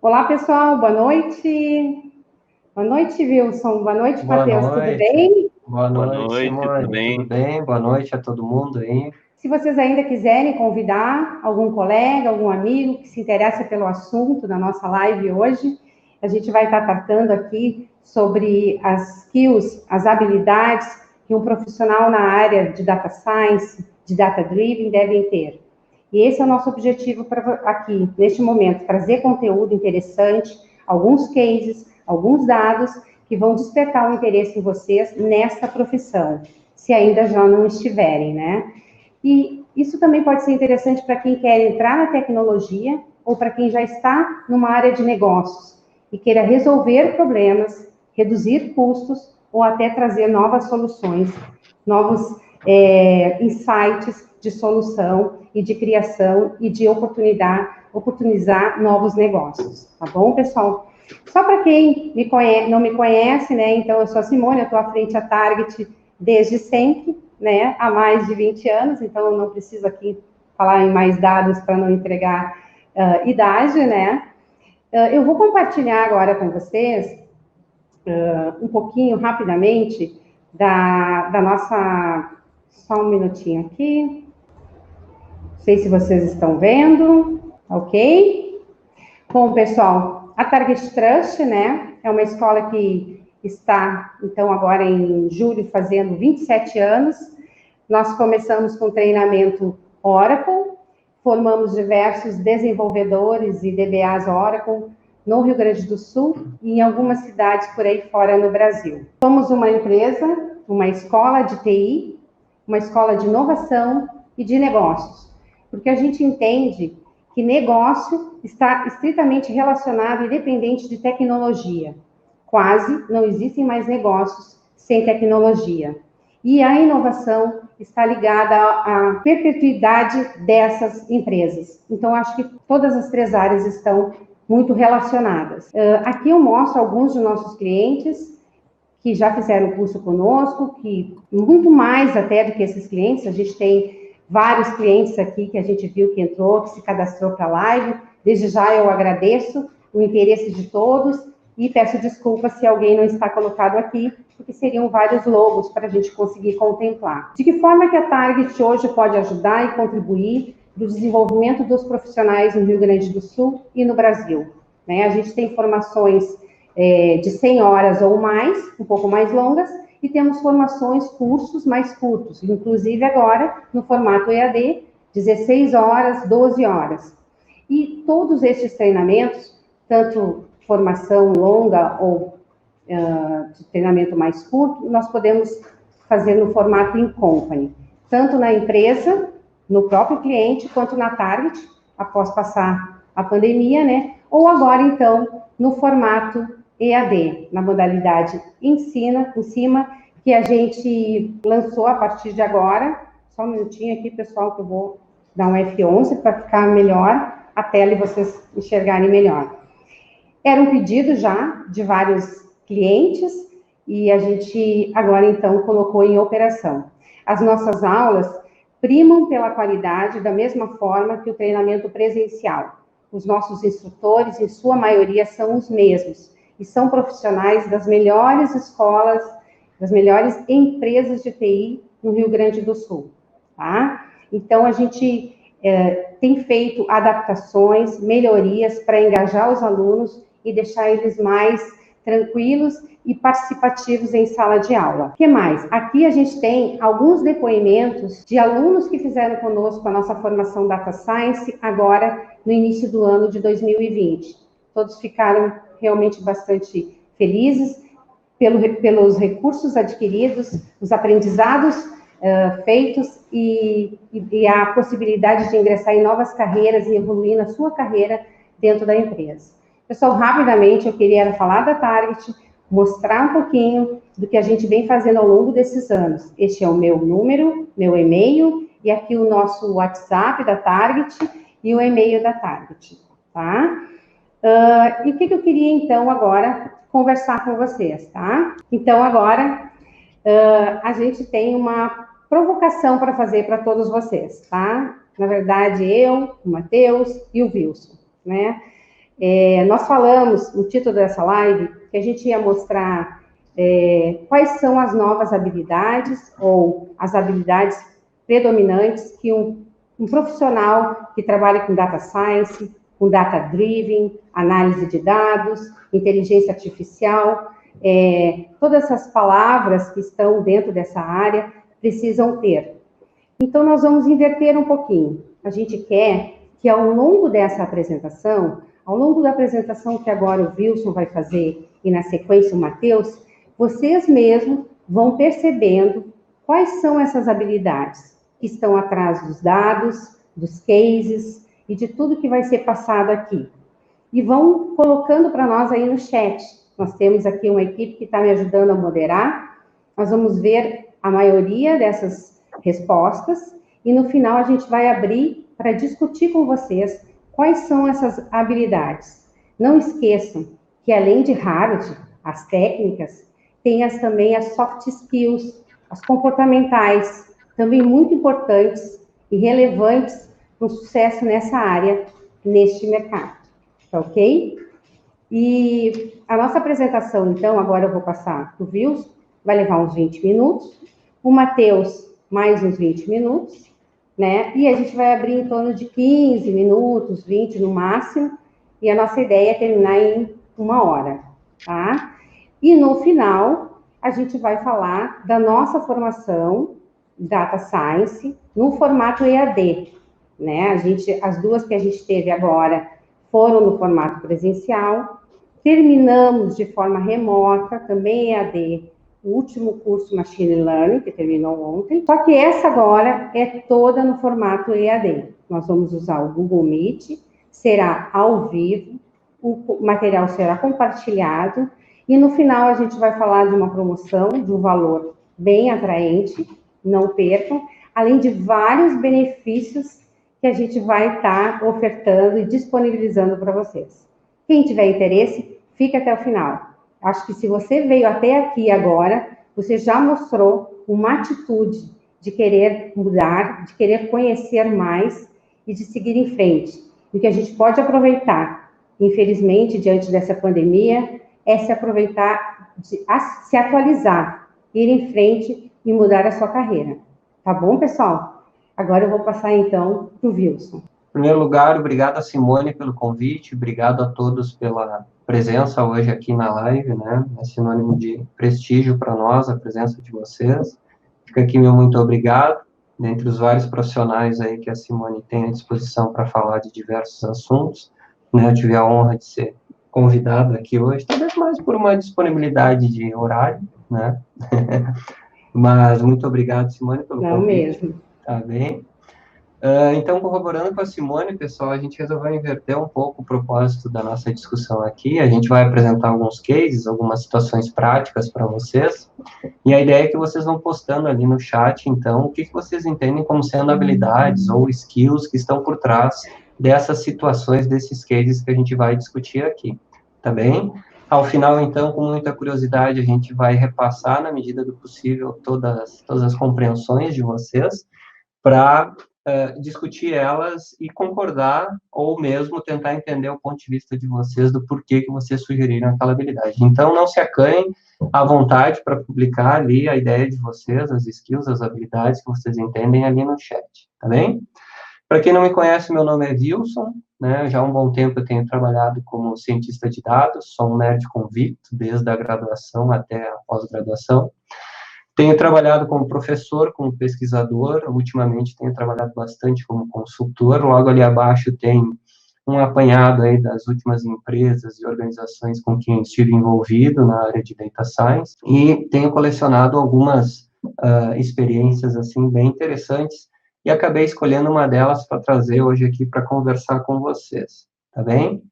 Olá, pessoal, boa noite. Boa noite, Wilson. Boa noite, Boa Matheus. Tudo noite. bem? Boa Boa noite, noite, tudo Simone. Tudo bem? bem? Boa noite a todo mundo aí. Se vocês ainda quiserem convidar algum colega, algum amigo que se interessa pelo assunto da nossa live hoje, a gente vai estar tratando aqui sobre as skills, as habilidades que um profissional na área de data science, de data driven devem ter. E esse é o nosso objetivo aqui, neste momento, trazer conteúdo interessante, alguns cases, alguns dados que vão despertar o interesse em vocês nessa profissão, se ainda já não estiverem, né? E isso também pode ser interessante para quem quer entrar na tecnologia ou para quem já está numa área de negócios e queira resolver problemas, reduzir custos ou até trazer novas soluções, novos insights de solução e de criação e de oportunizar novos negócios, tá bom, pessoal? Só para quem não me conhece, né, então eu sou a Simone, eu estou à frente da Target desde sempre, né, há mais de 20 anos, então eu não preciso aqui falar em mais dados para não entregar idade, né. Eu vou compartilhar agora com vocês um pouquinho, rapidamente, da nossa... Só um minutinho aqui. Não sei se vocês estão vendo, ok? Bom, pessoal, a Target Trust, né, é uma escola que está, então, agora em julho, fazendo 27 anos. Nós começamos com treinamento Oracle, formamos diversos desenvolvedores e DBAs Oracle no Rio Grande do Sul e em algumas cidades por aí fora no Brasil. Somos uma empresa, uma escola de TI, uma escola de inovação e de negócios, porque a gente entende que negócio está estritamente relacionado e dependente de tecnologia. Quase não existem mais negócios sem tecnologia. E a inovação está ligada à perpetuidade dessas empresas. Então, acho que todas as três áreas estão muito relacionadas. Aqui eu mostro alguns de nossos clientes que já fizeram o curso conosco, que muito mais até do que esses clientes, a gente tem vários clientes aqui que a gente viu que entrou, que se cadastrou para a live. Desde já eu agradeço o interesse de todos e peço desculpas se alguém não está colocado aqui, porque seriam vários logos para a gente conseguir contemplar. De que forma que a Target hoje pode ajudar e contribuir para o desenvolvimento dos profissionais no Rio Grande do Sul e no Brasil? A gente tem formações de 100 horas ou mais, um pouco mais longas, e temos formações, cursos mais curtos, inclusive agora no formato EAD, 16 horas, 12 horas. E todos esses treinamentos, tanto formação longa ou de treinamento mais curto, nós podemos fazer no formato in company, tanto na empresa, no próprio cliente, quanto na Target, após passar a pandemia, né? Ou agora, então, no formato EAD, na modalidade ensina, em cima, que a gente lançou a partir de agora. Só um minutinho aqui, pessoal, que eu vou dar um F11 para ficar melhor a tela e vocês enxergarem melhor. Era um pedido já de vários clientes e a gente agora, então, colocou em operação. As nossas aulas primam pela qualidade da mesma forma que o treinamento presencial. Os nossos instrutores, em sua maioria, são os mesmos e são profissionais das melhores escolas, das melhores empresas de TI no Rio Grande do Sul, tá? Então, a gente tem feito adaptações, melhorias para engajar os alunos e deixar eles mais tranquilos e participativos em sala de aula. O que mais? Aqui a gente tem alguns depoimentos de alunos que fizeram conosco a nossa formação Data Science agora no início do ano de 2020. Todos ficaram realmente bastante felizes pelos recursos adquiridos, os aprendizados feitos e a possibilidade de ingressar em novas carreiras e evoluir na sua carreira dentro da empresa. Pessoal, rapidamente, eu queria falar da Target, mostrar um pouquinho do que a gente vem fazendo ao longo desses anos. Este é o meu número, meu e-mail, e aqui o nosso WhatsApp da Target e o e-mail da Target, tá? E o que eu queria, então, agora conversar com vocês, tá? Então, agora, a gente tem uma provocação para fazer para todos vocês, tá? Na verdade, eu, o Matheus e o Wilson, né? Nós falamos, no título dessa live, que a gente ia mostrar quais são as novas habilidades ou as habilidades predominantes que um profissional que trabalha com data science, com data driven, análise de dados, inteligência artificial, todas essas palavras que estão dentro dessa área precisam ter. Então, nós vamos inverter um pouquinho. A gente quer que ao longo dessa apresentação, ao longo da apresentação que agora o Wilson vai fazer e na sequência o Matheus, vocês mesmos vão percebendo quais são essas habilidades que estão atrás dos dados, dos cases e de tudo que vai ser passado aqui. E vão colocando para nós aí no chat. Nós temos aqui uma equipe que está me ajudando a moderar. Nós vamos ver a maioria dessas respostas e no final a gente vai abrir para discutir com vocês quais são essas habilidades. Não esqueçam que além de hard, as técnicas, tem também as soft skills, as comportamentais, também muito importantes e relevantes para o sucesso nessa área, neste mercado. Tá ok? E a nossa apresentação, então, agora eu vou passar para o Wilson, vai levar uns 20 minutos, o Matheus, mais uns 20 minutos, né? E a gente vai abrir em torno de 15 minutos, 20 no máximo, e a nossa ideia é terminar em 1 hora, tá? E no final, a gente vai falar da nossa formação Data Science no formato EAD, né? As duas que a gente teve agora foram no formato presencial, terminamos de forma remota, também EAD, o último curso Machine Learning, que terminou ontem, só que essa agora é toda no formato EAD. Nós vamos usar o Google Meet, será ao vivo, o material será compartilhado, e no final a gente vai falar de uma promoção, de um valor bem atraente, não percam, além de vários benefícios que a gente vai estar ofertando e disponibilizando para vocês. Quem tiver interesse, fique até o final. Acho que se você veio até aqui agora, você já mostrou uma atitude de querer mudar, de querer conhecer mais e de seguir em frente. E o que a gente pode aproveitar, infelizmente, diante dessa pandemia, é se aproveitar, se atualizar, ir em frente e mudar a sua carreira. Tá bom, pessoal? Agora eu vou passar, então, para o Wilson. Em primeiro lugar, obrigado a Simone pelo convite, obrigado a todos pela presença hoje aqui na live, né? É sinônimo de prestígio para nós, a presença de vocês. Fica aqui meu muito obrigado, dentre os vários profissionais aí que a Simone tem à disposição para falar de diversos assuntos, né? Eu tive a honra de ser convidado aqui hoje, talvez mais por uma disponibilidade de horário, né? Mas muito obrigado, Simone, pelo convite. Mesmo. Tá bem? Então, corroborando com a Simone, pessoal, a gente resolveu inverter um pouco o propósito da nossa discussão aqui. A gente vai apresentar alguns cases, algumas situações práticas para vocês. E a ideia é que vocês vão postando ali no chat, então, o que vocês entendem como sendo habilidades ou skills que estão por trás dessas situações, desses cases que a gente vai discutir aqui, tá bem? Ao final, então, com muita curiosidade, a gente vai repassar, na medida do possível, todas as compreensões de vocês, para discutir elas e concordar, ou mesmo tentar entender o ponto de vista de vocês do porquê que vocês sugeriram aquela habilidade. Então, não se acanhem, à vontade para publicar ali a ideia de vocês, as skills, as habilidades que vocês entendem ali no chat, tá bem? Para quem não me conhece, meu nome é Wilson, né? Já há um bom tempo eu tenho trabalhado como cientista de dados, sou um nerd convicto, desde a graduação até a pós-graduação. Tenho trabalhado como professor, como pesquisador, ultimamente tenho trabalhado bastante como consultor, logo ali abaixo tem um apanhado aí das últimas empresas e organizações com quem estive envolvido na área de Data Science, e tenho colecionado algumas experiências, assim, bem interessantes, e acabei escolhendo uma delas para trazer hoje aqui para conversar com vocês, tá bem?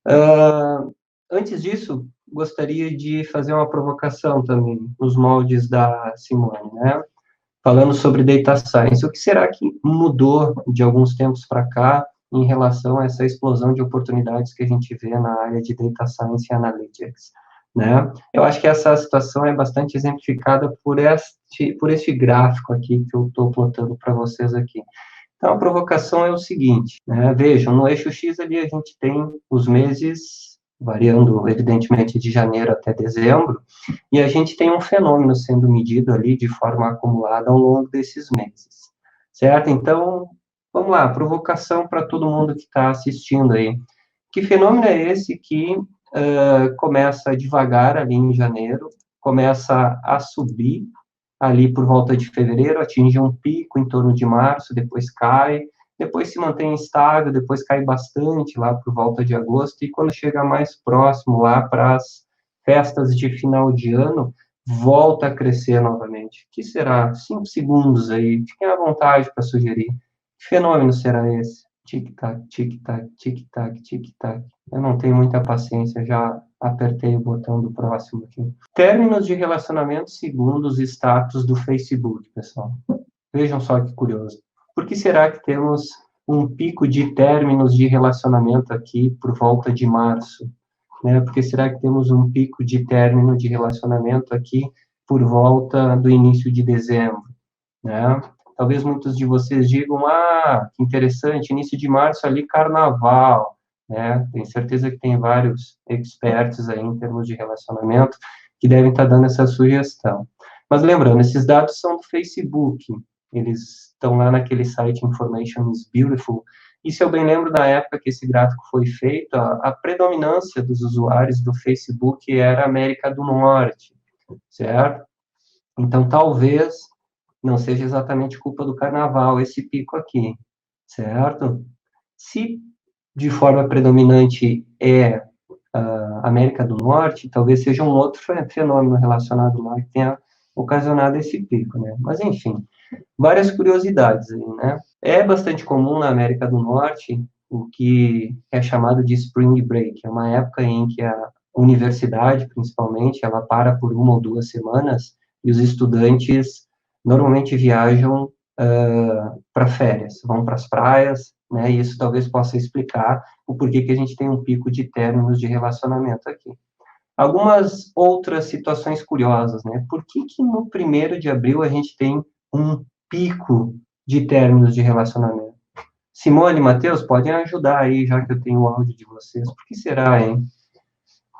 Antes disso, gostaria de fazer uma provocação também, nos moldes da Simone, né? Falando sobre Data Science, o que será que mudou de alguns tempos para cá em relação a essa explosão de oportunidades que a gente vê na área de Data Science e Analytics, né? Eu acho que essa situação é bastante exemplificada por este gráfico aqui que eu estou plotando para vocês aqui. Então, a provocação é o seguinte, né? Vejam, no eixo X ali a gente tem os meses variando, evidentemente, de janeiro até dezembro, e a gente tem um fenômeno sendo medido ali de forma acumulada ao longo desses meses, certo? Então, vamos lá, provocação para todo mundo que está assistindo aí. Que fenômeno é esse que começa devagar ali em janeiro, começa a subir ali por volta de fevereiro, atinge um pico em torno de março, depois cai, depois se mantém estável, depois cai bastante lá por volta de agosto, e quando chega mais próximo lá para as festas de final de ano, volta a crescer novamente. O que será? 5 segundos aí, fiquem à vontade para sugerir. Que fenômeno será esse? Tic-tac, tic-tac, tic-tac, tic-tac. Eu não tenho muita paciência, já apertei o botão do próximo aqui. Términos de relacionamento segundo os status do Facebook, pessoal. Vejam só que curioso. Por que será que temos um pico de términos de relacionamento aqui por volta de março? Né? Por que será que temos um pico de término de relacionamento aqui por volta do início de dezembro? Né? Talvez muitos de vocês digam, que interessante, início de março ali, carnaval, né? Tenho certeza que tem vários experts aí em termos de relacionamento que devem estar dando essa sugestão. Mas lembrando, esses dados são do Facebook, eles estão lá naquele site Information is Beautiful, e se eu bem lembro, na época que esse gráfico foi feito, a predominância dos usuários do Facebook era América do Norte, certo? Então, talvez não seja exatamente culpa do carnaval esse pico aqui, certo? Se de forma predominante é a América do Norte, talvez seja um outro fenômeno relacionado lá que tenha ocasionado esse pico, né? Mas, enfim, várias curiosidades aí, né? É bastante comum na América do Norte o que é chamado de Spring Break, é uma época em que a universidade, principalmente, ela para por 1 ou 2 semanas e os estudantes normalmente viajam para férias, vão para as praias, né, e isso talvez possa explicar o porquê que a gente tem um pico de términos de relacionamento aqui. Algumas outras situações curiosas, né, por que que no 1º de abril a gente tem um pico de términos de relacionamento? Simone e Matheus, podem ajudar aí, já que eu tenho o áudio de vocês, por que será, hein?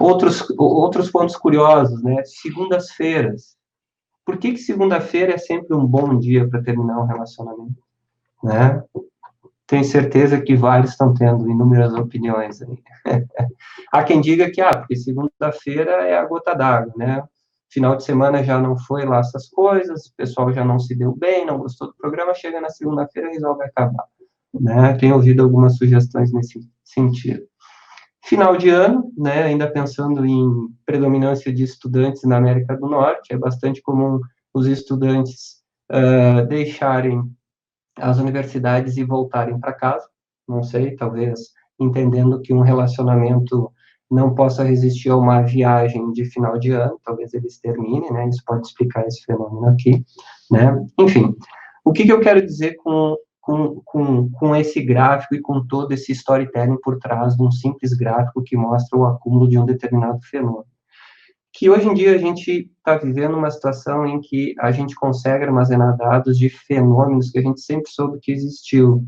Outros pontos curiosos, né, segundas-feiras. Por que que segunda-feira é sempre um bom dia para terminar um relacionamento, né? Tenho certeza que vários estão tendo inúmeras opiniões aí. Há quem diga que, porque segunda-feira é a gota d'água, né? Final de semana já não foi lá essas coisas, o pessoal já não se deu bem, não gostou do programa, chega na segunda-feira e resolve acabar, né? Tenho ouvido algumas sugestões nesse sentido. Final de ano, né, ainda pensando em predominância de estudantes na América do Norte, é bastante comum os estudantes deixarem as universidades e voltarem para casa, não sei, talvez entendendo que um relacionamento não possa resistir a uma viagem de final de ano, talvez eles terminem, né, isso pode explicar esse fenômeno aqui, né, enfim, o que eu quero dizer com esse gráfico e com todo esse storytelling por trás de um simples gráfico que mostra o acúmulo de um determinado fenômeno? Que hoje em dia a gente está vivendo uma situação em que a gente consegue armazenar dados de fenômenos que a gente sempre soube que existiu,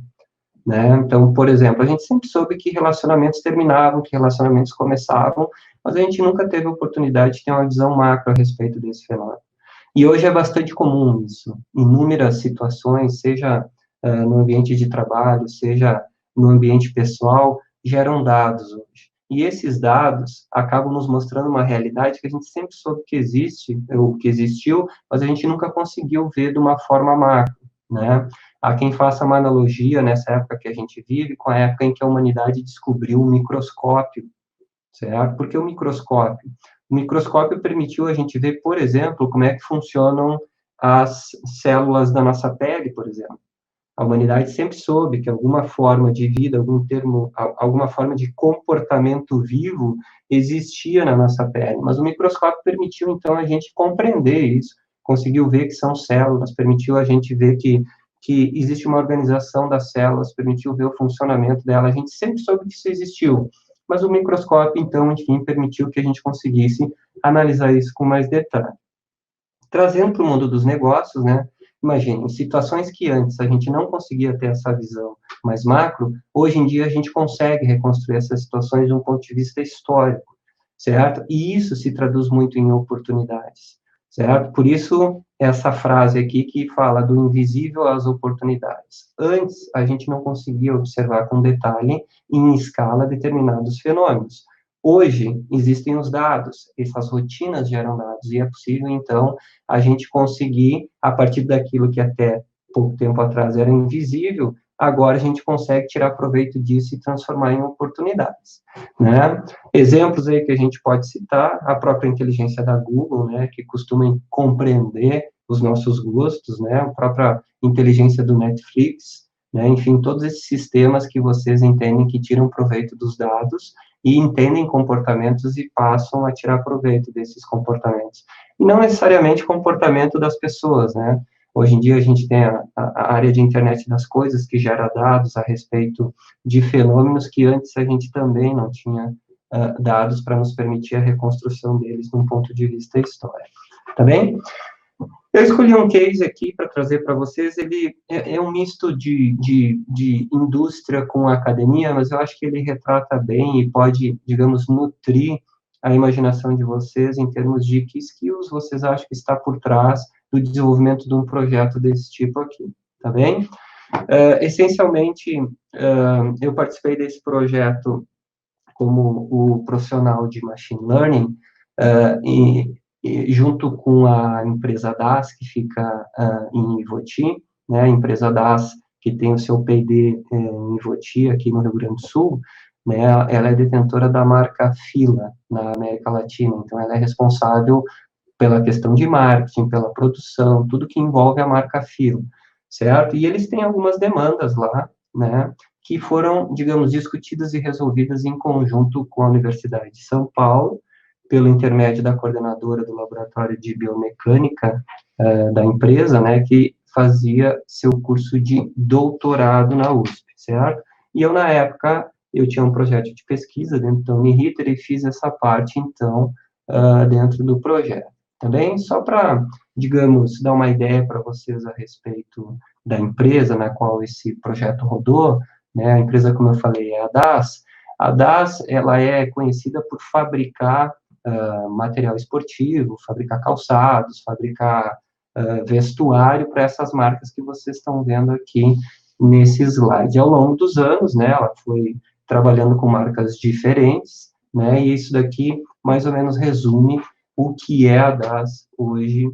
né? Então, por exemplo, a gente sempre soube que relacionamentos terminavam, que relacionamentos começavam, mas a gente nunca teve a oportunidade de ter uma visão macro a respeito desse fenômeno. E hoje é bastante comum isso. Inúmeras situações, seja no ambiente de trabalho, seja no ambiente pessoal, geram dados hoje. E esses dados acabam nos mostrando uma realidade que a gente sempre soube que existe, ou que existiu, mas a gente nunca conseguiu ver de uma forma macro, né? Há quem faça uma analogia nessa época que a gente vive com a época em que a humanidade descobriu o microscópio, certo? Porque o microscópio permitiu a gente ver, por exemplo, como é que funcionam as células da nossa pele, por exemplo. A humanidade sempre soube que alguma forma de vida, alguma forma de comportamento vivo existia na nossa pele, mas o microscópio permitiu, então, a gente compreender isso, conseguiu ver que são células, permitiu a gente ver que existe uma organização das células, permitiu ver o funcionamento dela, a gente sempre soube que isso existiu, mas o microscópio, então, enfim, permitiu que a gente conseguisse analisar isso com mais detalhe. Trazendo para o mundo dos negócios, né, imagine, em situações que antes a gente não conseguia ter essa visão mais macro, hoje em dia a gente consegue reconstruir essas situações de um ponto de vista histórico, certo? E isso se traduz muito em oportunidades, certo? Por isso, essa frase aqui que fala do invisível às oportunidades. Antes, a gente não conseguia observar com detalhe, em escala, determinados fenômenos. Hoje, existem os dados, essas rotinas geram dados, e é possível, então, a gente conseguir, a partir daquilo que até pouco tempo atrás era invisível, agora a gente consegue tirar proveito disso e transformar em oportunidades, né? Exemplos aí que a gente pode citar, a própria inteligência da Google, né, que costuma compreender os nossos gostos, né, a própria inteligência do Netflix, né, enfim, todos esses sistemas que vocês entendem que tiram proveito dos dados e entendem comportamentos e passam a tirar proveito desses comportamentos. E não necessariamente comportamento das pessoas, né? Hoje em dia a gente tem a área de internet das coisas que gera dados a respeito de fenômenos que antes a gente também não tinha dados para nos permitir a reconstrução deles num ponto de vista histórico. Tá bem? Eu escolhi um case aqui para trazer para vocês, ele é um misto de indústria com academia, mas eu acho que ele retrata bem e pode, digamos, nutrir a imaginação de vocês em termos de que skills vocês acham que está por trás do desenvolvimento de um projeto desse tipo aqui, tá bem? Essencialmente, eu participei desse projeto como o profissional de Machine Learning, e junto com a empresa DAS, que fica em Ivoti, né, a empresa DAS, que tem o seu P&D em Ivoti, aqui no Rio Grande do Sul, né, ela é detentora da marca Fila, na América Latina, então ela é responsável pela questão de marketing, pela produção, tudo que envolve a marca Fila, certo? E eles têm algumas demandas lá, né, que foram, digamos, discutidas e resolvidas em conjunto com a Universidade de São Paulo, pelo intermédio da coordenadora do laboratório de biomecânica da empresa, né, que fazia seu curso de doutorado na USP, certo? E eu, na época, eu tinha um projeto de pesquisa dentro da Uniriter e fiz essa parte, então, dentro do projeto. Também, só para, digamos, dar uma ideia para vocês a respeito da empresa na qual esse projeto rodou, né, a empresa, como eu falei, é a DAS. A DAS, ela é conhecida por fabricar material esportivo, fabricar calçados, fabricar vestuário para essas marcas que vocês estão vendo aqui nesse slide. Ao longo dos anos, né, ela foi trabalhando com marcas diferentes, né, e isso daqui mais ou menos resume o que é a DAS hoje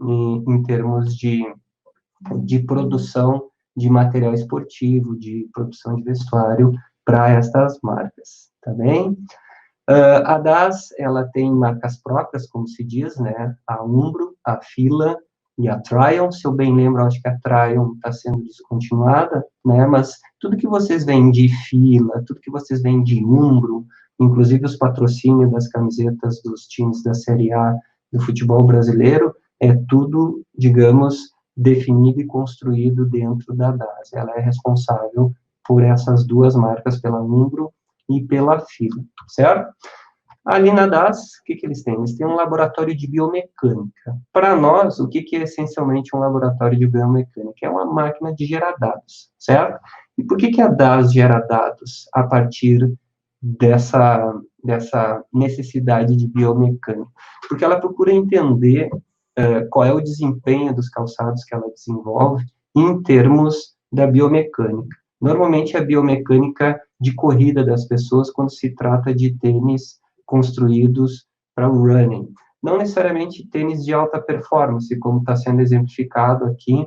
em termos de produção de material esportivo, de produção de vestuário para estas marcas, tá bem? A DAS, ela tem marcas próprias, como se diz, né? A Umbro, a Fila e a Triumph. Se eu bem lembro, acho que a Triumph está sendo descontinuada, né? Mas tudo que vocês veem de Fila, tudo que vocês veem de Umbro, inclusive os patrocínios das camisetas dos times da Série A do futebol brasileiro, é tudo, digamos, definido e construído dentro da DAS. Ela é responsável por essas duas marcas, pela Umbro e pela Fila, certo? Ali na DAS, o que eles têm? Eles têm um laboratório de biomecânica. Para nós, o que é essencialmente um laboratório de biomecânica? É uma máquina de gerar dados, certo? E por que a DAS gera dados a partir dessa necessidade de biomecânica? Porque ela procura entender qual é o desempenho dos calçados que ela desenvolve em termos da biomecânica. Normalmente, a biomecânica de corrida das pessoas quando se trata de tênis construídos para o running. Não necessariamente tênis de alta performance, como está sendo exemplificado aqui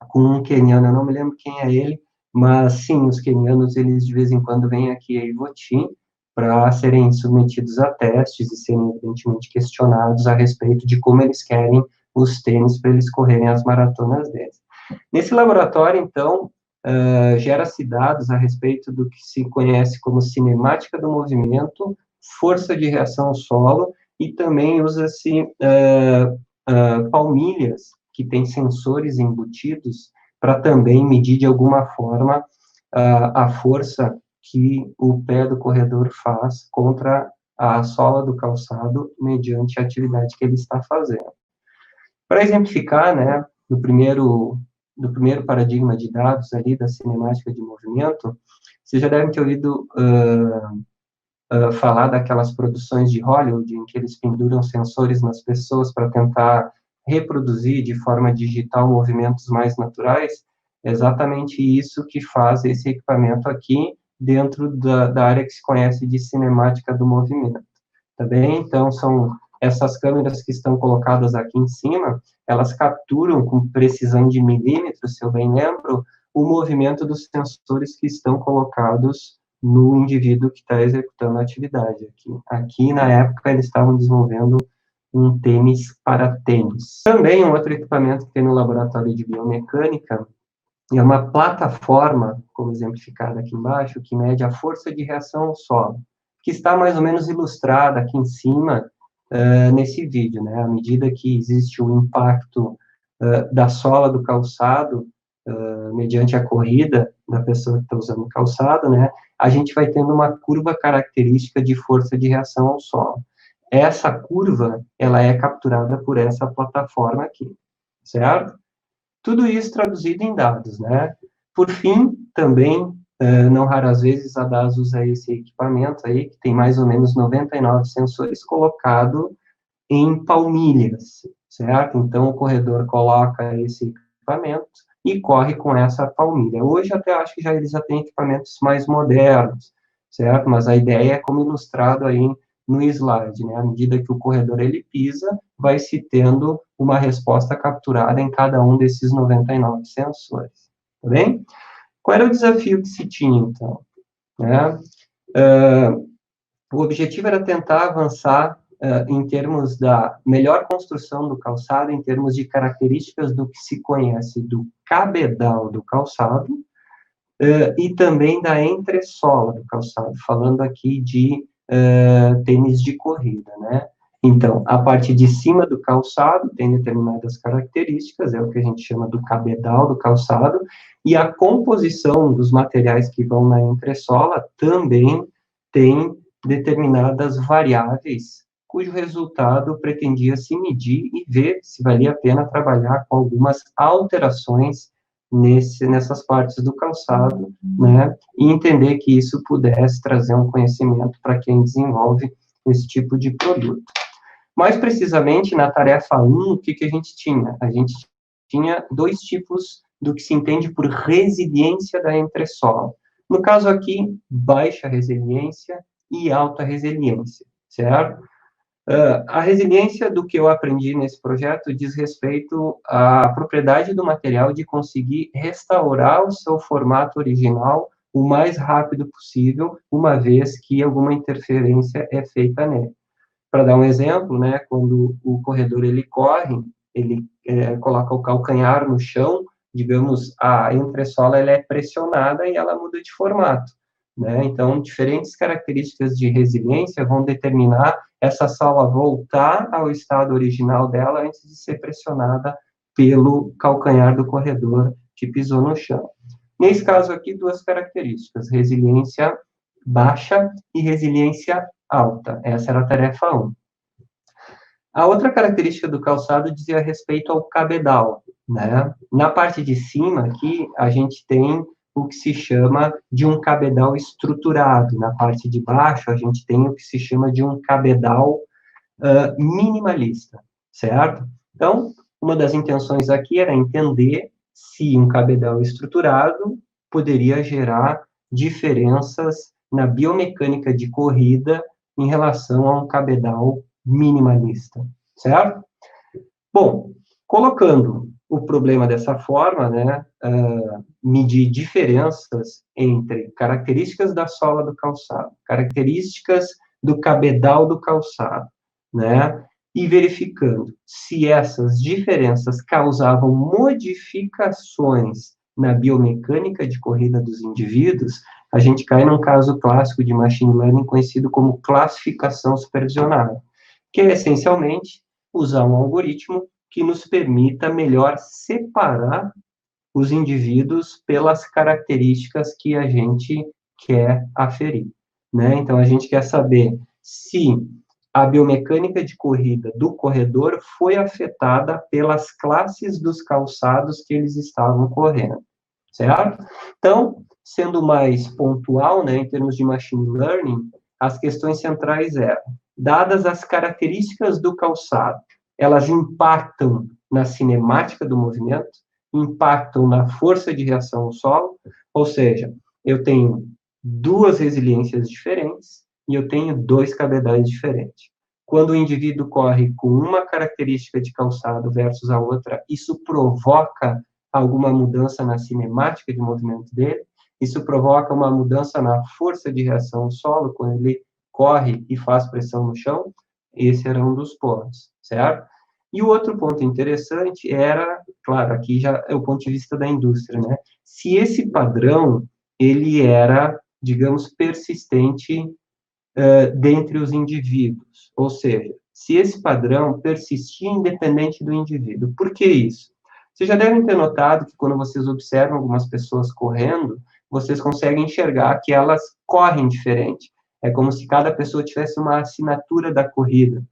com um queniano, eu não me lembro quem é ele, mas sim, os quenianos, eles de vez em quando vêm aqui a Ivoti para serem submetidos a testes e serem, evidentemente, questionados a respeito de como eles querem os tênis para eles correrem as maratonas deles. Nesse laboratório, então, gera-se dados a respeito do que se conhece como cinemática do movimento, força de reação ao solo, e também usa-se palmilhas, que têm sensores embutidos, para também medir de alguma forma a força que o pé do corredor faz contra a sola do calçado mediante a atividade que ele está fazendo. Para exemplificar, né, do primeiro paradigma de dados ali, da cinemática de movimento, vocês já devem ter ouvido falar daquelas produções de Hollywood, em que eles penduram sensores nas pessoas para tentar reproduzir de forma digital movimentos mais naturais. É exatamente isso que faz esse equipamento aqui, dentro da área que se conhece de cinemática do movimento. Tá bem? Então, são essas câmeras que estão colocadas aqui em cima, elas capturam com precisão de milímetros, se eu bem lembro, o movimento dos sensores que estão colocados no indivíduo que está executando a atividade aqui. Aqui, na época, eles estavam desenvolvendo um tênis para tênis. Também um outro equipamento que tem no laboratório de biomecânica é uma plataforma, como exemplificada aqui embaixo, que mede a força de reação ao solo, que está mais ou menos ilustrada aqui em cima, nesse vídeo, né? À medida que existe o impacto da sola do calçado, mediante a corrida da pessoa que está usando o calçado, né? A gente vai tendo uma curva característica de força de reação ao solo. Essa curva, ela é capturada por essa plataforma aqui, certo? Tudo isso traduzido em dados, né? Por fim, também, não raras vezes, a DAS usa esse equipamento aí, que tem mais ou menos 99 sensores colocados em palmilhas, certo? Então, o corredor coloca esse equipamento e corre com essa palmilha. Hoje, até acho que eles já têm equipamentos mais modernos, certo? Mas a ideia é como ilustrado aí no slide, né? À medida que o corredor ele pisa, vai se tendo uma resposta capturada em cada um desses 99 sensores, tá bem? Qual era o desafio que se tinha, então? Né? O objetivo era tentar avançar em termos da melhor construção do calçado, em termos de características do que se conhece do cabedal do calçado, e também da entressola do calçado, falando aqui de tênis de corrida, né? Então, a parte de cima do calçado tem determinadas características, é o que a gente chama do cabedal do calçado, e a composição dos materiais que vão na entressola também tem determinadas variáveis, cujo resultado pretendia se medir e ver se valia a pena trabalhar com algumas alterações nessas partes do calçado, né, e entender que isso pudesse trazer um conhecimento para quem desenvolve esse tipo de produto. Mais precisamente, na tarefa 1, o que a gente tinha? A gente tinha dois tipos do que se entende por resiliência da entressola. No caso aqui, baixa resiliência e alta resiliência, certo? A resiliência do que eu aprendi nesse projeto diz respeito à propriedade do material de conseguir restaurar o seu formato original o mais rápido possível, uma vez que alguma interferência é feita nele. Para dar um exemplo, né, quando o corredor ele corre, ele coloca o calcanhar no chão, digamos, a entressola ela é pressionada e ela muda de formato, né? Então, diferentes características de resiliência vão determinar essa sola voltar ao estado original dela antes de ser pressionada pelo calcanhar do corredor que pisou no chão. Nesse caso aqui, duas características, resiliência baixa e resiliência alta. Essa era a tarefa 1. A outra característica do calçado dizia respeito ao cabedal, né? Na parte de cima aqui, a gente tem o que se chama de um cabedal estruturado. Na parte de baixo, a gente tem o que se chama de um cabedal minimalista, certo? Então, uma das intenções aqui era entender se um cabedal estruturado poderia gerar diferenças na biomecânica de corrida em relação a um cabedal minimalista, certo? Bom, colocando o problema dessa forma, né, medir diferenças entre características da sola do calçado, características do cabedal do calçado, né, e verificando se essas diferenças causavam modificações na biomecânica de corrida dos indivíduos, a gente cai num caso clássico de machine learning conhecido como classificação supervisionada, que é essencialmente usar um algoritmo que nos permita melhor separar os indivíduos pelas características que a gente quer aferir, né? Então, a gente quer saber se a biomecânica de corrida do corredor foi afetada pelas classes dos calçados que eles estavam correndo, certo? Então, sendo mais pontual, né, em termos de machine learning, as questões centrais eram, dadas as características do calçado, elas impactam na cinemática do movimento, impactam na força de reação ao solo, ou seja, eu tenho duas resiliências diferentes e eu tenho dois cabedais diferentes. Quando o indivíduo corre com uma característica de calçado versus a outra, isso provoca alguma mudança na cinemática de movimento dele, isso provoca uma mudança na força de reação ao solo, quando ele corre e faz pressão no chão, esse era um dos pontos, certo? E o outro ponto interessante era, claro, aqui já é o ponto de vista da indústria, né? Se esse padrão, ele era, digamos, persistente dentre os indivíduos, ou seja, se esse padrão persistia independente do indivíduo. Por que isso? Vocês já devem ter notado que quando vocês observam algumas pessoas correndo, vocês conseguem enxergar que elas correm diferente. É como se cada pessoa tivesse uma assinatura da corrida.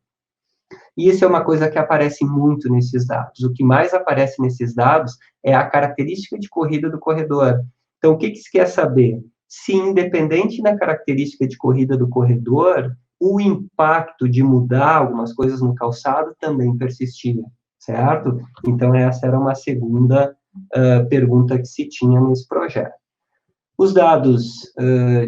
E isso é uma coisa que aparece muito nesses dados. O que mais aparece nesses dados é a característica de corrida do corredor. Então, o que se quer saber? Se, independente da característica de corrida do corredor, o impacto de mudar algumas coisas no calçado também persistia, certo? Então, essa era uma segunda pergunta que se tinha nesse projeto. Os dados,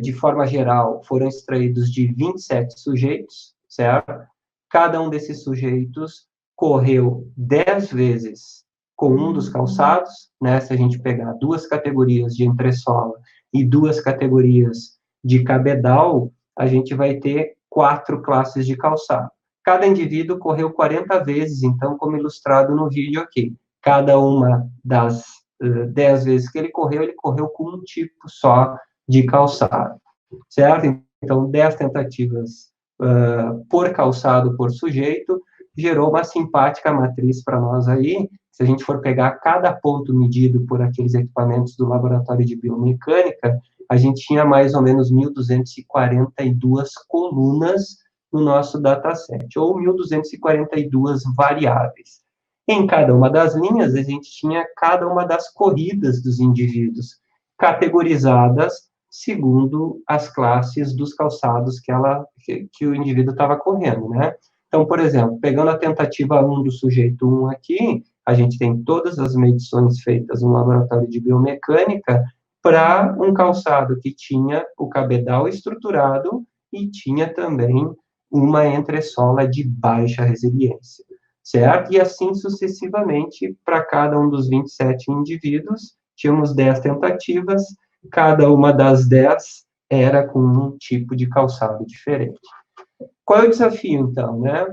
de forma geral, foram extraídos de 27 sujeitos, certo? Cada um desses sujeitos correu 10 vezes com um dos calçados, né? Se a gente pegar duas categorias de entressola e duas categorias de cabedal, a gente vai ter 4 classes de calçado. Cada indivíduo correu 40 vezes, então, como ilustrado no vídeo aqui. Cada uma das 10 vezes que ele correu com um tipo só de calçado, certo? Então, 10 tentativas por calçado, por sujeito, gerou uma simpática matriz para nós aí. Se a gente for pegar cada ponto medido por aqueles equipamentos do laboratório de biomecânica, a gente tinha mais ou menos 1.242 colunas no nosso dataset, ou 1.242 variáveis. Em cada uma das linhas, a gente tinha cada uma das corridas dos indivíduos, categorizadas segundo as classes dos calçados que o indivíduo estava correndo, né? Então, por exemplo, pegando a tentativa 1 do sujeito 1 aqui, a gente tem todas as medições feitas no laboratório de biomecânica para um calçado que tinha o cabedal estruturado e tinha também uma entressola de baixa resiliência, certo? E assim sucessivamente, para cada um dos 27 indivíduos, tínhamos 10 tentativas, cada uma das 10 era com um tipo de calçado diferente. Qual é o desafio, então, né?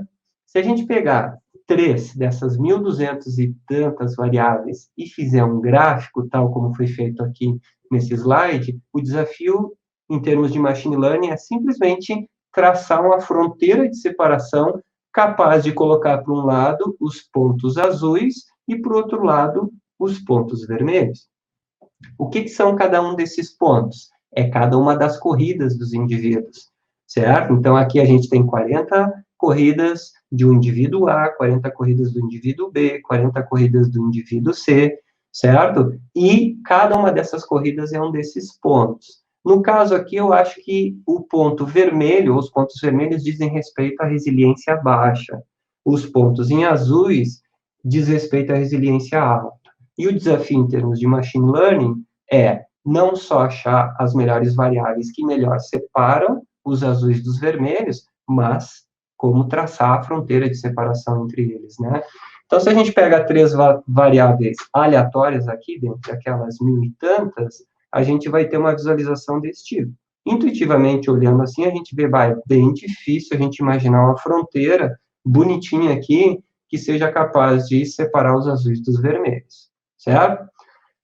Se a gente pegar 3 dessas 1.200 e tantas variáveis e fizer um gráfico, tal como foi feito aqui nesse slide, o desafio, em termos de machine learning, é simplesmente traçar uma fronteira de separação capaz de colocar, para um lado, os pontos azuis e, para o outro lado, os pontos vermelhos. O que são cada um desses pontos? É cada uma das corridas dos indivíduos, certo? Então, aqui a gente tem 40 corridas de um indivíduo A, 40 corridas do indivíduo B, 40 corridas do indivíduo C, certo? E cada uma dessas corridas é um desses pontos. No caso aqui, eu acho que o ponto vermelho, os pontos vermelhos dizem respeito à resiliência baixa. Os pontos em azuis diz respeito à resiliência alta. E o desafio em termos de machine learning é não só achar as melhores variáveis que melhor separam os azuis dos vermelhos, mas como traçar a fronteira de separação entre eles, né? Então, se a gente pega 3 variáveis aleatórias aqui, dentre aquelas 1.000 e tantas, a gente vai ter uma visualização desse tipo. Intuitivamente, olhando assim, a gente vê, é bem difícil a gente imaginar uma fronteira bonitinha aqui que seja capaz de separar os azuis dos vermelhos, certo?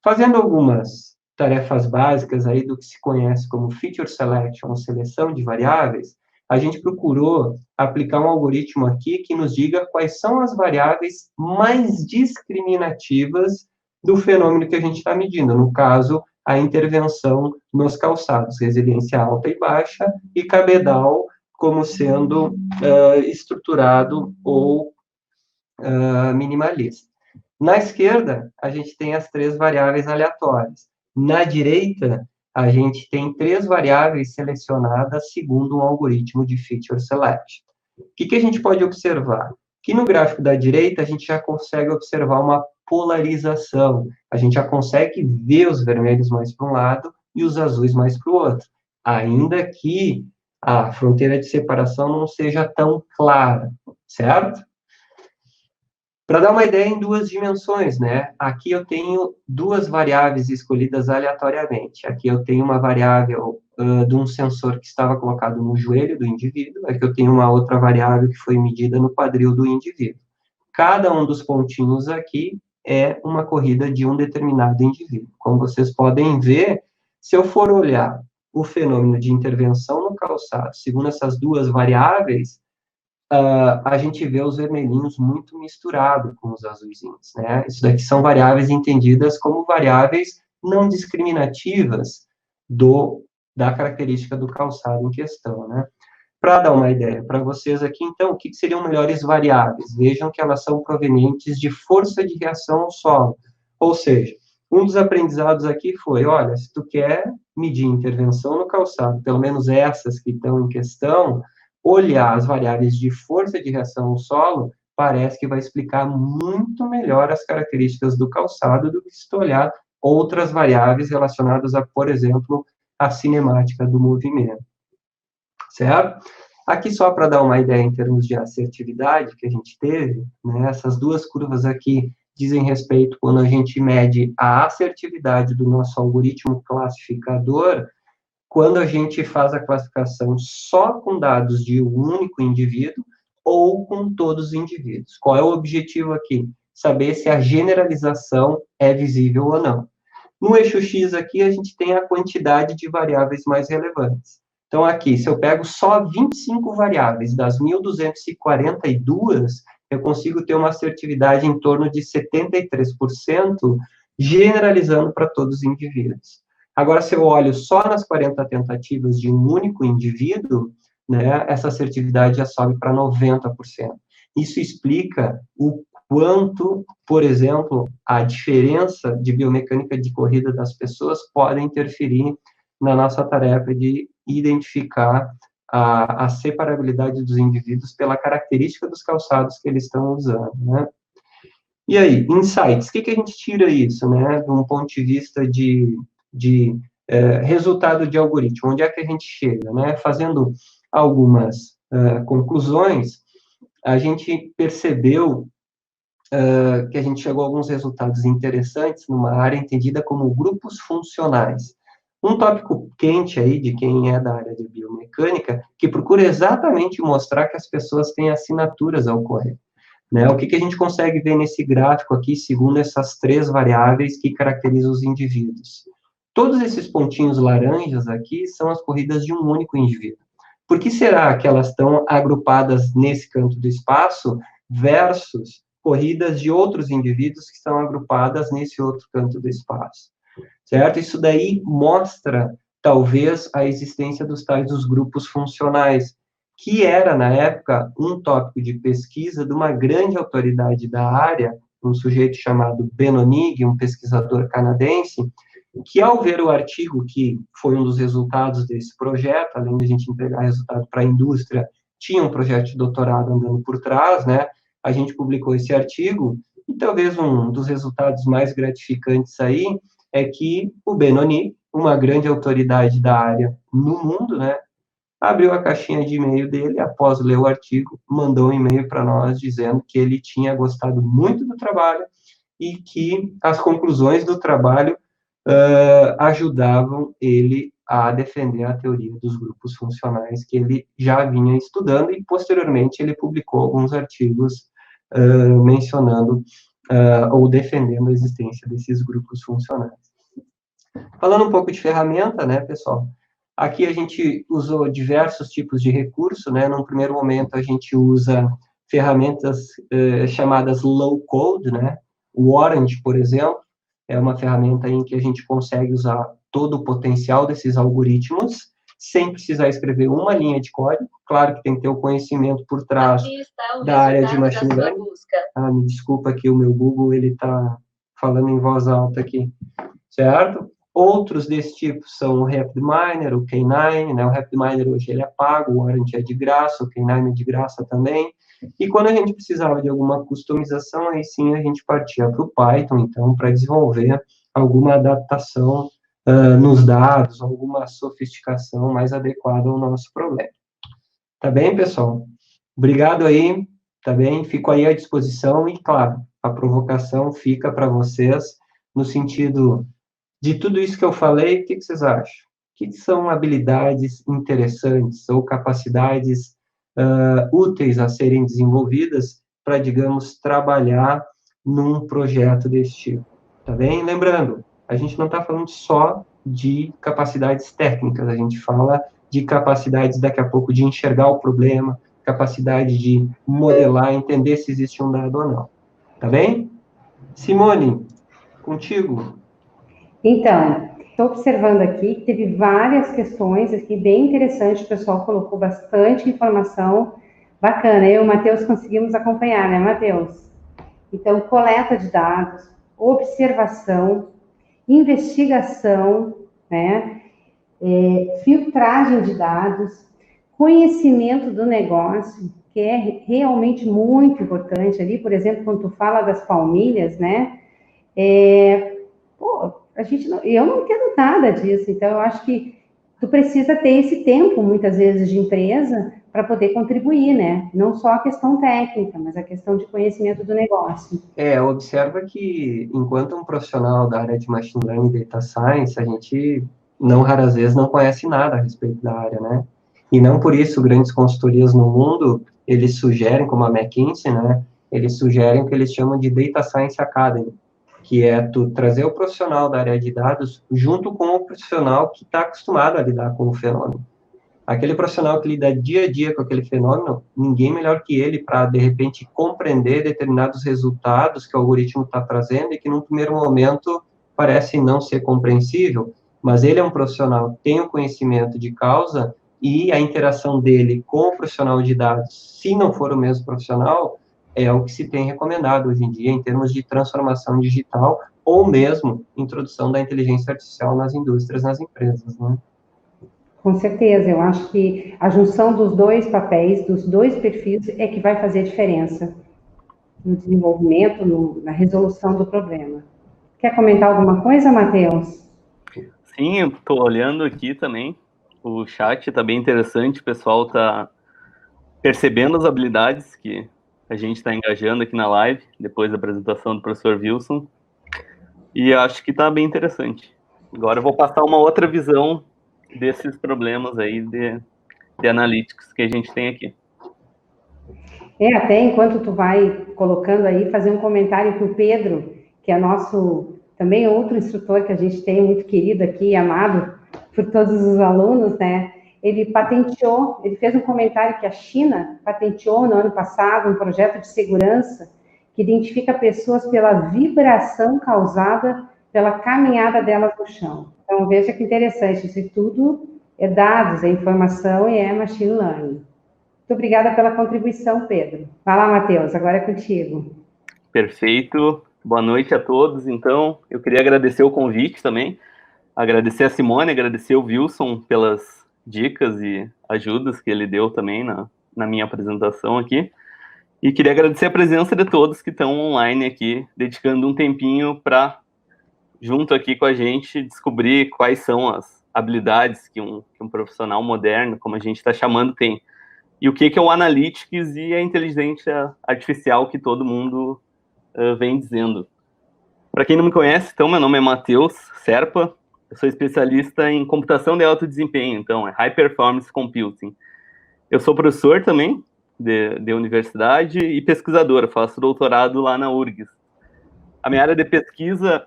Fazendo algumas tarefas básicas aí do que se conhece como feature selection, seleção de variáveis, a gente procurou aplicar um algoritmo aqui que nos diga quais são as variáveis mais discriminativas do fenômeno que a gente está medindo, no caso, a intervenção nos calçados, resiliência alta e baixa, e cabedal como sendo estruturado ou minimalista. Na esquerda, a gente tem as 3 variáveis aleatórias. Na direita, a gente tem 3 variáveis selecionadas segundo um algoritmo de feature selection. O que a gente pode observar? Que no gráfico da direita, a gente já consegue observar uma polarização. A gente já consegue ver os vermelhos mais para um lado e os azuis mais para o outro. Ainda que a fronteira de separação não seja tão clara, certo? Para dar uma ideia em 2 dimensões, né? Aqui eu tenho 2 variáveis escolhidas aleatoriamente. Aqui eu tenho uma variável de um sensor que estava colocado no joelho do indivíduo. Aqui eu tenho uma outra variável que foi medida no quadril do indivíduo. Cada um dos pontinhos aqui é uma corrida de um determinado indivíduo. Como vocês podem ver, se eu for olhar o fenômeno de intervenção no calçado, segundo essas 2 variáveis, a gente vê os vermelhinhos muito misturados com os azuisinhos, né? Isso daqui são variáveis entendidas como variáveis não discriminativas da característica do calçado em questão, né? Para dar uma ideia para vocês aqui, então, o que seriam melhores variáveis? Vejam que elas são provenientes de força de reação ao solo. Ou seja, um dos aprendizados aqui foi, olha, se tu quer medir intervenção no calçado, pelo menos essas que estão em questão, olhar as variáveis de força de reação ao solo, parece que vai explicar muito melhor as características do calçado do que se tu olhar outras variáveis relacionadas a, por exemplo, a cinemática do movimento. Certo? Aqui, só para dar uma ideia em termos de assertividade que a gente teve, né, essas 2 curvas aqui dizem respeito quando a gente mede a assertividade do nosso algoritmo classificador, quando a gente faz a classificação só com dados de um único indivíduo ou com todos os indivíduos. Qual é o objetivo aqui? Saber se a generalização é visível ou não. No eixo X aqui, a gente tem a quantidade de variáveis mais relevantes. Então, aqui, se eu pego só 25 variáveis das 1.242, eu consigo ter uma assertividade em torno de 73%, generalizando para todos os indivíduos. Agora, se eu olho só nas 40 tentativas de um único indivíduo, né, essa assertividade já sobe para 90%. Isso explica o quanto, por exemplo, a diferença de biomecânica de corrida das pessoas pode interferir na nossa tarefa de identificar a separabilidade dos indivíduos pela característica dos calçados que eles estão usando, né? E aí, insights, o que a gente tira isso, né, de um ponto de vista de resultado de algoritmo, onde é que a gente chega, né? Fazendo algumas conclusões, a gente percebeu que a gente chegou a alguns resultados interessantes numa área entendida como grupos funcionais. Um tópico quente aí de quem é da área de biomecânica, que procura exatamente mostrar que as pessoas têm assinaturas ao correr. Né? O que a gente consegue ver nesse gráfico aqui, segundo essas 3 variáveis que caracterizam os indivíduos? Todos esses pontinhos laranjas aqui são as corridas de um único indivíduo. Por que será que elas estão agrupadas nesse canto do espaço versus corridas de outros indivíduos que estão agrupadas nesse outro canto do espaço? Certo? Isso daí mostra, talvez, a existência dos tais dos grupos funcionais, que era, na época, um tópico de pesquisa de uma grande autoridade da área, um sujeito chamado Bennonig, um pesquisador canadense, que, ao ver o artigo, que foi um dos resultados desse projeto, além de a gente entregar resultado para a indústria, tinha um projeto de doutorado andando por trás, né? A gente publicou esse artigo, e talvez um dos resultados mais gratificantes aí é que o Bennonig, uma grande autoridade da área no mundo, né, abriu a caixinha de e-mail dele, após ler o artigo, mandou um e-mail para nós dizendo que ele tinha gostado muito do trabalho e que as conclusões do trabalho ajudavam ele a defender a teoria dos grupos funcionais que ele já vinha estudando, e posteriormente ele publicou alguns artigos mencionando ou defendendo a existência desses grupos funcionais. Falando um pouco de ferramenta, né, pessoal? Aqui a gente usou diversos tipos de recurso, né? Num primeiro momento a gente usa ferramentas chamadas low code, né? O Orange, por exemplo, é uma ferramenta em que a gente consegue usar todo o potencial desses algoritmos sem precisar escrever uma linha de código. Claro que tem que ter o conhecimento por trás da área de machine learning. Me desculpa que o meu Google ele está falando em voz alta aqui, certo? Outros desse tipo são o RapidMiner, o K9, né? O RapidMiner hoje ele é pago, o Orange é de graça, o K9 é de graça também. E quando a gente precisava de alguma customização, aí sim a gente partia para o Python, então, para desenvolver alguma adaptação nos dados, alguma sofisticação mais adequada ao nosso problema. Tá bem, pessoal? Obrigado aí, tá bem? Fico aí à disposição e, claro, a provocação fica para vocês no sentido de tudo isso que eu falei, o que vocês acham? O que são habilidades interessantes ou capacidades úteis a serem desenvolvidas para, digamos, trabalhar num projeto desse tipo? Tá bem? Lembrando, a gente não está falando só de capacidades técnicas, a gente fala de capacidades, daqui a pouco, de enxergar o problema, capacidade de modelar, entender se existe um dado ou não. Tá bem? Simone, contigo. Então, estou observando aqui que teve várias questões aqui bem interessantes, o pessoal colocou bastante informação bacana. Eu e o Matheus conseguimos acompanhar, né, Matheus? Então, coleta de dados, observação, investigação, né, filtragem de dados, conhecimento do negócio, que é realmente muito importante ali, por exemplo, quando tu fala das palmilhas, né, eu não entendo nada disso, então eu acho que tu precisa ter esse tempo, muitas vezes, de empresa para poder contribuir, né? Não só a questão técnica, mas a questão de conhecimento do negócio. Observa que, enquanto um profissional da área de Machine Learning e Data Science, a gente, não raras vezes, não conhece nada a respeito da área, né? E não por isso grandes consultorias no mundo, eles sugerem, como a McKinsey, né? Eles sugerem o que eles chamam de Data Science Academy, que é tu trazer o profissional da área de dados junto com o profissional que está acostumado a lidar com o fenômeno. Aquele profissional que lida dia a dia com aquele fenômeno, ninguém melhor que ele para, de repente, compreender determinados resultados que o algoritmo está trazendo e que, num primeiro momento, parece não ser compreensível, mas ele é um profissional que tem o conhecimento de causa e a interação dele com o profissional de dados, se não for o mesmo profissional, é o que se tem recomendado hoje em dia em termos de transformação digital ou mesmo introdução da inteligência artificial nas indústrias, nas empresas, né? Com certeza, eu acho que a junção dos dois papéis, dos dois perfis, é que vai fazer a diferença no desenvolvimento, na resolução do problema. Quer comentar alguma coisa, Matheus? Sim, eu estou olhando aqui também. O chat está bem interessante, o pessoal está percebendo as habilidades que a gente está engajando aqui na live, depois da apresentação do professor Wilson. E acho que está bem interessante. Agora eu vou passar uma outra visão desses problemas aí de analytics que a gente tem aqui. Até enquanto tu vai colocando aí, fazer um comentário que o Pedro, que é nosso, também outro instrutor que a gente tem, muito querido aqui, amado por todos os alunos, né? Ele patenteou, ele fez um comentário que a China patenteou no ano passado um projeto de segurança que identifica pessoas pela vibração causada pela caminhada delas no chão. Então, veja que interessante, isso tudo é dados, é informação e é machine learning. Muito obrigada pela contribuição, Pedro. Vai lá, Matheus, agora é contigo. Perfeito. Boa noite a todos. Então, eu queria agradecer o convite também, agradecer a Simone, agradecer o Wilson pelas dicas e ajudas que ele deu também na minha apresentação aqui. E queria agradecer a presença de todos que estão online aqui, dedicando um tempinho para, junto aqui com a gente, descobrir quais são as habilidades que um profissional moderno, como a gente está chamando, tem. E o que é o Analytics e a inteligência artificial que todo mundo vem dizendo. Para quem não me conhece, então, meu nome é Matheus Serpa, eu sou especialista em computação de alto desempenho, então, é High Performance Computing. Eu sou professor também de universidade e pesquisador, faço doutorado lá na URGS. A minha área de pesquisa,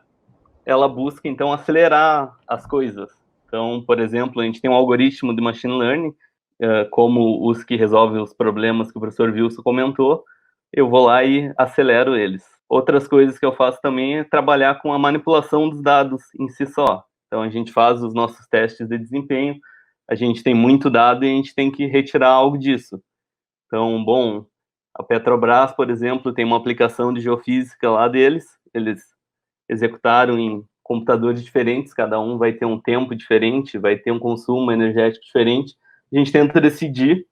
ela busca, então, acelerar as coisas. Então, por exemplo, a gente tem um algoritmo de machine learning, como os que resolvem os problemas que o professor Wilson comentou, eu vou lá e acelero eles. Outras coisas que eu faço também é trabalhar com a manipulação dos dados em si só. Então, a gente faz os nossos testes de desempenho a gente tem muito dado e a gente tem que retirar algo disso. Então, bom, a Petrobras, por exemplo, tem uma aplicação de geofísica lá deles, eles executaram em computadores diferentes, cada um vai ter um tempo diferente, vai ter um consumo energético diferente. A gente tenta decidir,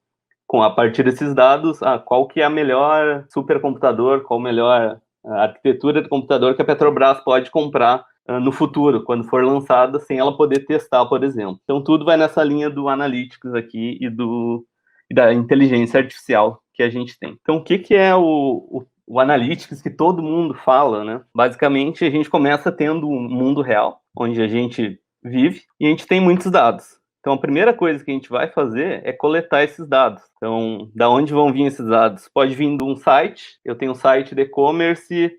a partir desses dados, qual que é a melhor supercomputador, qual a melhor arquitetura de computador que a Petrobras pode comprar no futuro, quando for lançada, sem ela poder testar, por exemplo. Então, tudo vai nessa linha do Analytics aqui e da inteligência artificial que a gente tem. Então, o que é o Analytics que todo mundo fala, né? Basicamente, a gente começa tendo um mundo real, onde a gente vive, e a gente tem muitos dados. Então, a primeira coisa que a gente vai fazer é coletar esses dados. Então, da onde vão vir esses dados? Pode vir de um site, eu tenho um site de e-commerce,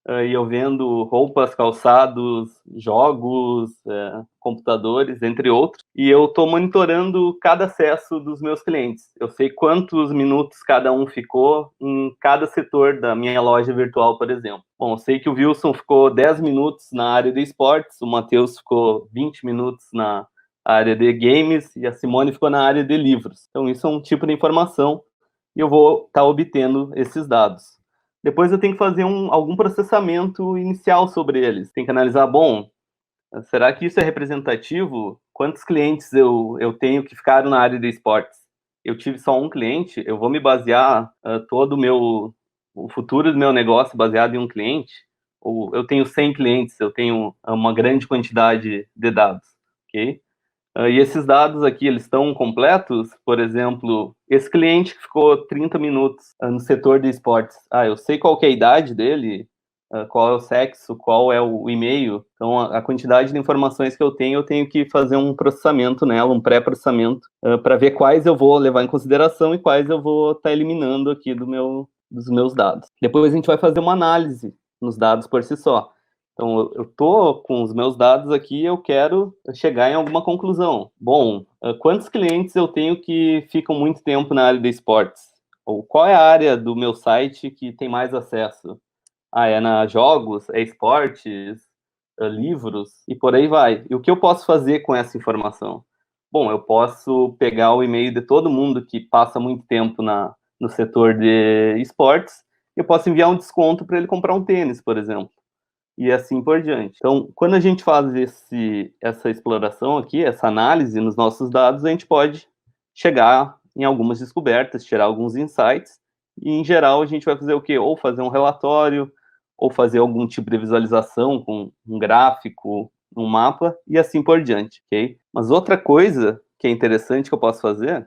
e eu vendo roupas, calçados, jogos, computadores, entre outros, e eu estou monitorando cada acesso dos meus clientes. Eu sei quantos minutos cada um ficou em cada setor da minha loja virtual, por exemplo. Bom, eu sei que o Wilson ficou 10 minutos na área de esportes, o Matheus ficou 20 minutos na área de games e a Simone ficou na área de livros. Então, isso é um tipo de informação e eu vou estar obtendo esses dados. Depois eu tenho que fazer algum processamento inicial sobre eles. Tem que analisar, bom, será que isso é representativo? Quantos clientes eu tenho que ficaram na área de esportes? Eu tive só um cliente, eu vou me basear todo o futuro do meu negócio baseado em um cliente? Ou eu tenho 100 clientes, eu tenho uma grande quantidade de dados, ok? E esses dados aqui, eles estão completos? Por exemplo, esse cliente que ficou 30 minutos no setor de esportes. Eu sei qual que é a idade dele, qual é o sexo, qual é o e-mail. Então, a quantidade de informações que eu tenho que fazer um processamento nela, um pré-processamento, para ver quais eu vou levar em consideração e quais eu vou estar eliminando aqui dos meus dados. Depois a gente vai fazer uma análise nos dados por si só. Então, eu estou com os meus dados aqui e eu quero chegar em alguma conclusão. Bom, quantos clientes eu tenho que ficam muito tempo na área de esportes? Ou qual é a área do meu site que tem mais acesso? É na jogos, é esportes, livros, e por aí vai. E o que eu posso fazer com essa informação? Bom, eu posso pegar o e-mail de todo mundo que passa muito tempo no setor de esportes, e eu posso enviar um desconto para ele comprar um tênis, por exemplo. E assim por diante. Então, quando a gente faz essa exploração aqui, essa análise nos nossos dados, a gente pode chegar em algumas descobertas, tirar alguns insights, e em geral a gente vai fazer o quê? Ou fazer um relatório, ou fazer algum tipo de visualização com um gráfico, um mapa, e assim por diante, ok? Mas outra coisa que é interessante que eu posso fazer,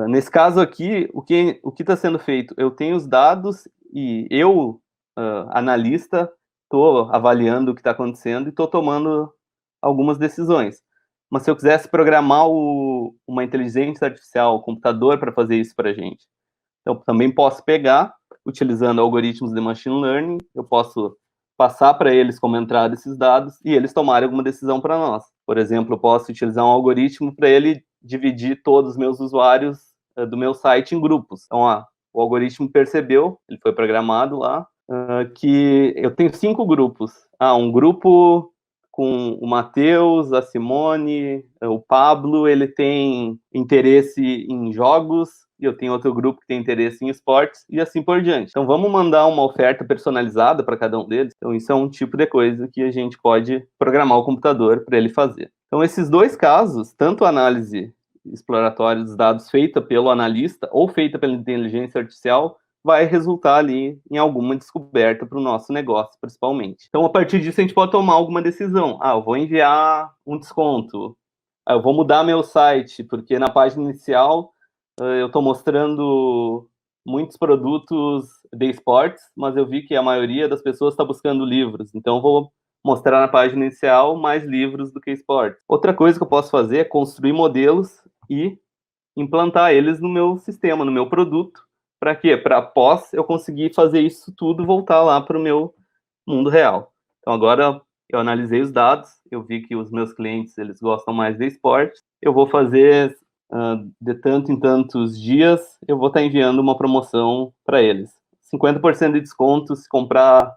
nesse caso aqui, o que está sendo feito? Eu tenho os dados e eu, analista, estou avaliando o que está acontecendo e estou tomando algumas decisões. Mas se eu quisesse programar uma inteligência artificial, um computador para fazer isso para a gente, então também posso pegar, utilizando algoritmos de machine learning, eu posso passar para eles como entrada esses dados e eles tomarem alguma decisão para nós. Por exemplo, eu posso utilizar um algoritmo para ele dividir todos os meus usuários do meu site em grupos. Então, o algoritmo percebeu, ele foi programado lá, que eu tenho 5 grupos. Um grupo com o Matheus, a Simone, o Pablo, ele tem interesse em jogos, e eu tenho outro grupo que tem interesse em esportes, e assim por diante. Então, vamos mandar uma oferta personalizada para cada um deles. Então, isso é um tipo de coisa que a gente pode programar o computador para ele fazer. Então, esses dois casos, tanto a análise exploratória dos dados feita pelo analista ou feita pela inteligência artificial, vai resultar ali em alguma descoberta para o nosso negócio, principalmente. Então, a partir disso, a gente pode tomar alguma decisão. Eu vou enviar um desconto. Eu vou mudar meu site, porque na página inicial eu estou mostrando muitos produtos de esportes, mas eu vi que a maioria das pessoas está buscando livros. Então, eu vou mostrar na página inicial mais livros do que esportes. Outra coisa que eu posso fazer é construir modelos e implantar eles no meu sistema, no meu produto. Para quê? Para após eu conseguir fazer isso tudo voltar lá para o meu mundo real. Então, agora eu analisei os dados, eu vi que os meus clientes, eles gostam mais de esporte, eu vou fazer de tanto em tantos dias, eu vou estar enviando uma promoção para eles. 50% de desconto se comprar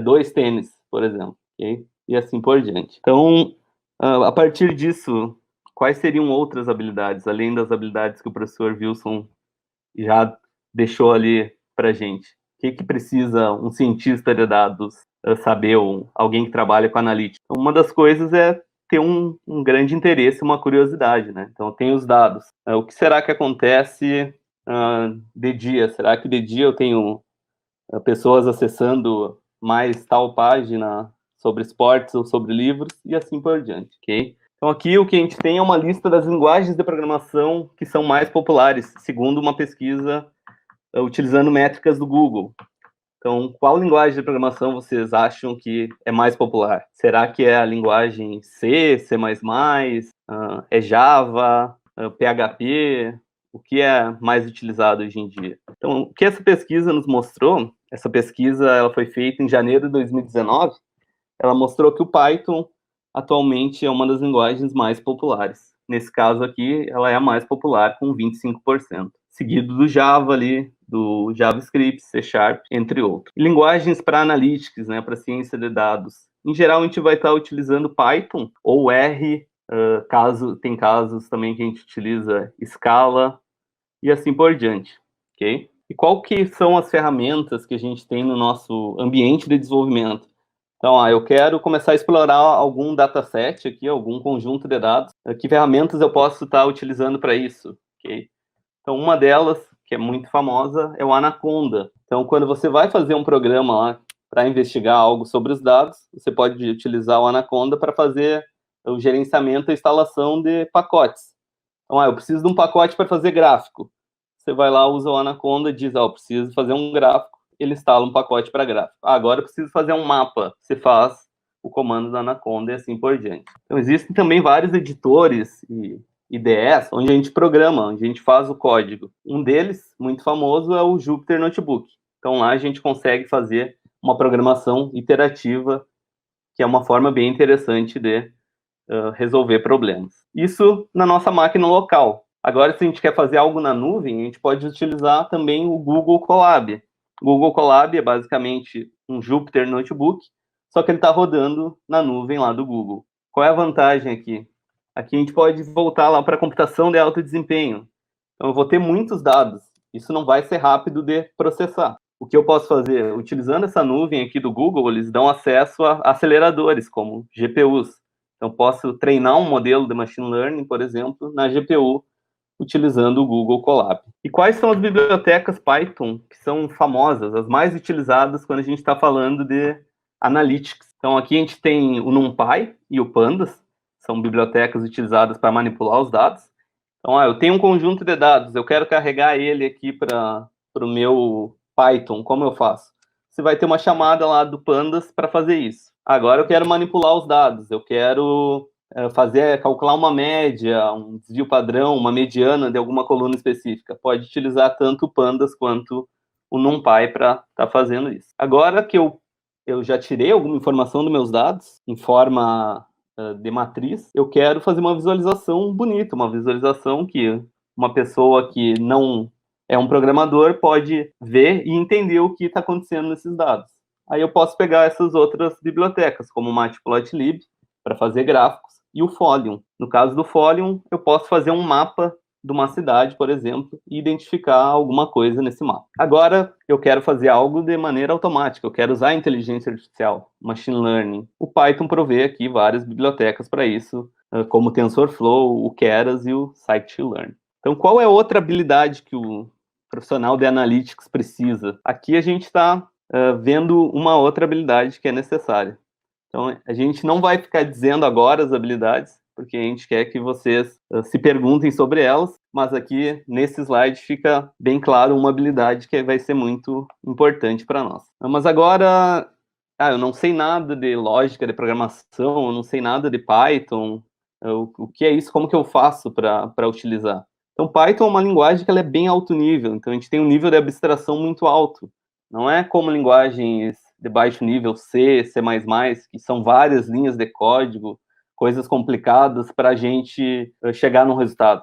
2 tênis, por exemplo, ok? E assim por diante. Então, a partir disso, quais seriam outras habilidades, além das habilidades que o professor Wilson já deixou ali para a gente? O que precisa um cientista de dados saber, ou alguém que trabalha com analítica? Uma das coisas é ter um grande interesse, uma curiosidade, né? Então, tem os dados. O que será que acontece de dia? Será que de dia eu tenho pessoas acessando mais tal página sobre esportes ou sobre livros, e assim por diante, ok? Então, aqui o que a gente tem é uma lista das linguagens de programação que são mais populares, segundo uma pesquisa utilizando métricas do Google. Então, qual linguagem de programação vocês acham que é mais popular? Será que é a linguagem C, C++, é Java, PHP? O que é mais utilizado hoje em dia? Então, o que essa pesquisa nos mostrou, essa pesquisa ela foi feita em janeiro de 2019, ela mostrou que o Python atualmente é uma das linguagens mais populares. Nesse caso aqui, ela é a mais popular, com 25%. Seguido do Java ali, do JavaScript, C Sharp, entre outros. E linguagens para analytics, né, para ciência de dados. Em geral, a gente vai estar utilizando Python ou R, tem casos também que a gente utiliza Scala, e assim por diante, ok? E qual que são as ferramentas que a gente tem no nosso ambiente de desenvolvimento? Então, eu quero começar a explorar algum dataset aqui, algum conjunto de dados. Que ferramentas eu posso estar utilizando para isso? Okay? Então, uma delas, que é muito famosa, é o Anaconda. Então, quando você vai fazer um programa lá para investigar algo sobre os dados, você pode utilizar o Anaconda para fazer o gerenciamento e instalação de pacotes. Então, eu preciso de um pacote para fazer gráfico. Você vai lá, usa o Anaconda e diz, eu preciso fazer um gráfico. Ele instala um pacote para gráfico. Agora eu preciso fazer um mapa. Você faz o comando da Anaconda e assim por diante. Então, existem também vários editores e IDEs onde a gente programa, onde a gente faz o código. Um deles, muito famoso, é o Jupyter Notebook. Então, lá a gente consegue fazer uma programação iterativa, que é uma forma bem interessante de resolver problemas. Isso na nossa máquina local. Agora, se a gente quer fazer algo na nuvem, a gente pode utilizar também o Google Colab. O Google Colab é basicamente um Jupyter Notebook, só que ele está rodando na nuvem lá do Google. Qual é a vantagem aqui? Aqui a gente pode voltar lá para a computação de alto desempenho. Então, eu vou ter muitos dados. Isso não vai ser rápido de processar. O que eu posso fazer? Utilizando essa nuvem aqui do Google, eles dão acesso a aceleradores, como GPUs. Então, posso treinar um modelo de machine learning, por exemplo, na GPU, utilizando o Google Colab. E quais são as bibliotecas Python que são famosas, as mais utilizadas quando a gente está falando de analytics? Então, aqui a gente tem o NumPy e o Pandas, são bibliotecas utilizadas para manipular os dados. Então, eu tenho um conjunto de dados, eu quero carregar ele aqui para o meu Python, como eu faço? Você vai ter uma chamada lá do Pandas para fazer isso. Agora eu quero manipular os dados, eu quero calcular uma média, um desvio padrão, uma mediana de alguma coluna específica. Pode utilizar tanto o Pandas quanto o NumPy para estar fazendo isso. Agora que eu já tirei alguma informação dos meus dados em forma de matriz, eu quero fazer uma visualização bonita, uma visualização que uma pessoa que não é um programador pode ver e entender o que está acontecendo nesses dados. Aí eu posso pegar essas outras bibliotecas, como o Matplotlib, para fazer gráficos, e o Folium. No caso do Folium, eu posso fazer um mapa de uma cidade, por exemplo, e identificar alguma coisa nesse mapa. Agora, eu quero fazer algo de maneira automática, eu quero usar a inteligência artificial, machine learning. O Python provê aqui várias bibliotecas para isso, como o TensorFlow, o Keras e o Scikit-learn. Então, qual é outra habilidade que o profissional de analytics precisa? Aqui a gente está vendo uma outra habilidade que é necessária. Então, a gente não vai ficar dizendo agora as habilidades, porque a gente quer que vocês se perguntem sobre elas, mas aqui, nesse slide, fica bem claro uma habilidade que vai ser muito importante para nós. Mas agora, eu não sei nada de lógica de programação, eu não sei nada de Python, o que é isso, como que eu faço para utilizar? Então, Python é uma linguagem que ela é bem alto nível, então a gente tem um nível de abstração muito alto. Não é como linguagens de baixo nível, C, C++, que são várias linhas de código, coisas complicadas para a gente chegar num resultado.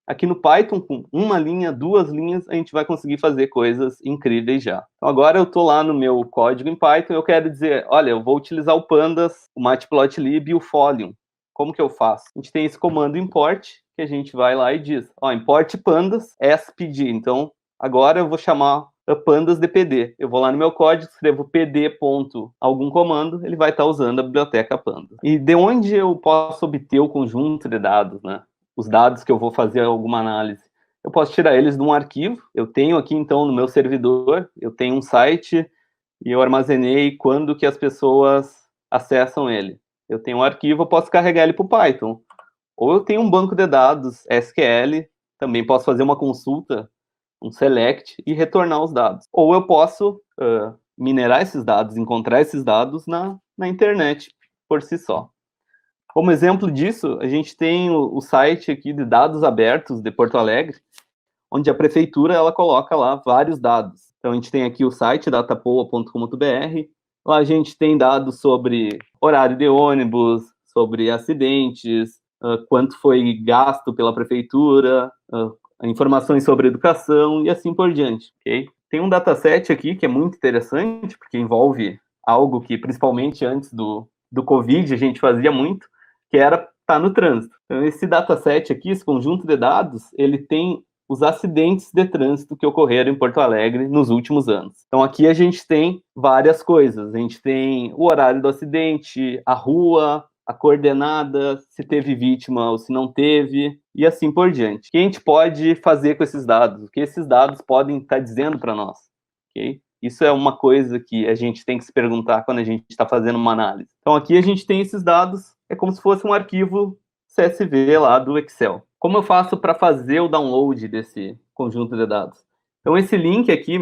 Aqui no Python, com uma linha, 2 linhas, a gente vai conseguir fazer coisas incríveis já. Então, agora eu estou lá no meu código em Python, eu quero dizer, olha, eu vou utilizar o Pandas, o Matplotlib e o Folium. como que eu faço? A gente tem esse comando import, que a gente vai lá e diz, ó, import pandas SPD. Então, agora eu vou chamar pandas dpd. Eu vou lá no meu código, escrevo pd. Algum comando, ele vai estar usando a biblioteca pandas. E de onde eu posso obter o conjunto de dados, né? Os dados que eu vou fazer alguma análise. Eu posso tirar eles de um arquivo. Eu tenho aqui, então, no meu servidor, eu tenho um site e eu armazenei quando que as pessoas acessam ele. Eu tenho um arquivo, eu posso carregar ele para o Python. Ou eu tenho um banco de dados SQL, também posso fazer uma consulta, um select e retornar os dados. Ou eu posso minerar esses dados, encontrar esses dados na internet por si só. Como exemplo disso, a gente tem o site aqui de dados abertos de Porto Alegre, onde a prefeitura ela coloca lá vários dados. Então a gente tem aqui o site datapoa.com.br, lá a gente tem dados sobre horário de ônibus, sobre acidentes, quanto foi gasto pela prefeitura, informações sobre educação e assim por diante, ok? Tem um dataset aqui que é muito interessante, porque envolve algo que, principalmente antes do Covid, a gente fazia muito, que era estar no trânsito. Então, esse dataset aqui, esse conjunto de dados, ele tem os acidentes de trânsito que ocorreram em Porto Alegre nos últimos anos. Então, aqui a gente tem várias coisas. A gente tem o horário do acidente, a rua, a coordenada, se teve vítima ou se não teve, e assim por diante. O que a gente pode fazer com esses dados? O que esses dados podem estar dizendo para nós? Okay? Isso é uma coisa que a gente tem que se perguntar quando a gente está fazendo uma análise. Então, aqui a gente tem esses dados, é como se fosse um arquivo CSV lá do Excel. Como eu faço para fazer o download desse conjunto de dados? Então, esse link aqui,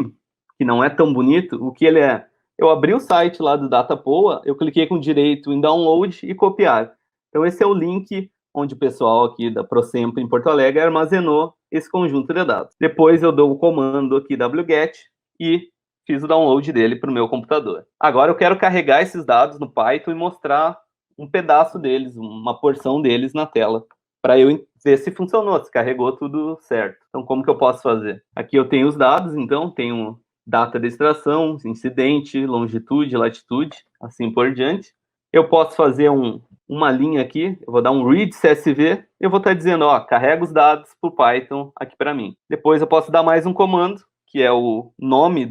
que não é tão bonito, o que ele é? Eu abri o site lá do Datapoa, eu cliquei com direito em download e copiar. Então, esse é o link onde o pessoal aqui da ProSemp em Porto Alegre armazenou esse conjunto de dados. Depois eu dou o comando aqui wget e fiz o download dele para o meu computador. Agora eu quero carregar esses dados no Python e mostrar um pedaço deles, uma porção deles na tela, para eu ver se funcionou, se carregou tudo certo. Então, como que eu posso fazer? Aqui eu tenho os dados, então, tenho data de extração, incidente, longitude, latitude, assim por diante. Eu posso fazer uma linha aqui, eu vou dar um read CSV, eu vou estar dizendo, ó, carrega os dados para o Python aqui para mim. Depois eu posso dar mais um comando, que é o nome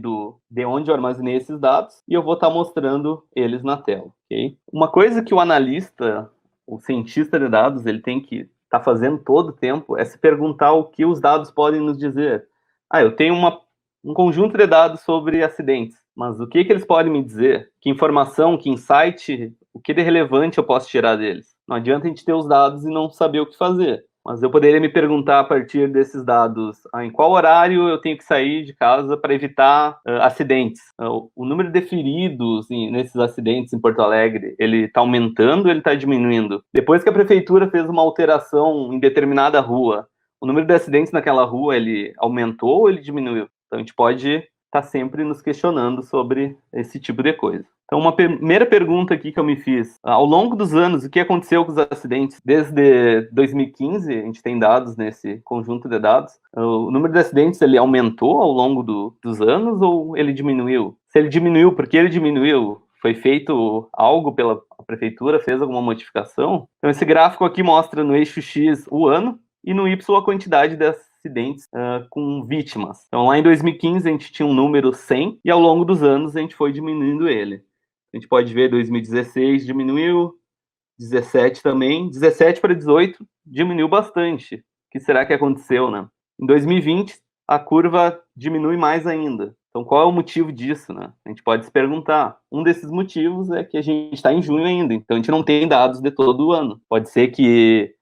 de onde eu armazenei esses dados, e eu vou estar mostrando eles na tela, ok? Uma coisa que o analista, o cientista de dados, ele tem que estar fazendo todo o tempo é se perguntar o que os dados podem nos dizer. Eu tenho um conjunto de dados sobre acidentes, mas o que eles podem me dizer? Que informação, que insight, o que de relevante eu posso tirar deles? Não adianta a gente ter os dados e não saber o que fazer. Mas eu poderia me perguntar a partir desses dados, em qual horário eu tenho que sair de casa para evitar acidentes? O número de feridos nesses acidentes em Porto Alegre, ele está aumentando ou ele está diminuindo? Depois que a prefeitura fez uma alteração em determinada rua, o número de acidentes naquela rua, ele aumentou ou ele diminuiu? Então, a gente pode estar sempre nos questionando sobre esse tipo de coisa. Então, uma primeira pergunta aqui que eu me fiz, ao longo dos anos, o que aconteceu com os acidentes? Desde 2015, a gente tem dados nesse conjunto de dados, o número de acidentes, ele aumentou ao longo dos anos ou ele diminuiu? Se ele diminuiu, por que ele diminuiu? Foi feito algo pela prefeitura, fez alguma modificação? Então, esse gráfico aqui mostra no eixo X o ano e no Y a quantidade de acidentes com vítimas. Então, lá em 2015, a gente tinha um número 100 e ao longo dos anos a gente foi diminuindo ele. A gente pode ver 2016 diminuiu, 17 também, 17 para 18 diminuiu bastante. O que será que aconteceu, né? Em 2020, a curva diminui mais ainda. Então, qual é o motivo disso, né? A gente pode se perguntar. Um desses motivos é que a gente está em junho ainda, então a gente não tem dados de todo o ano. Pode ser que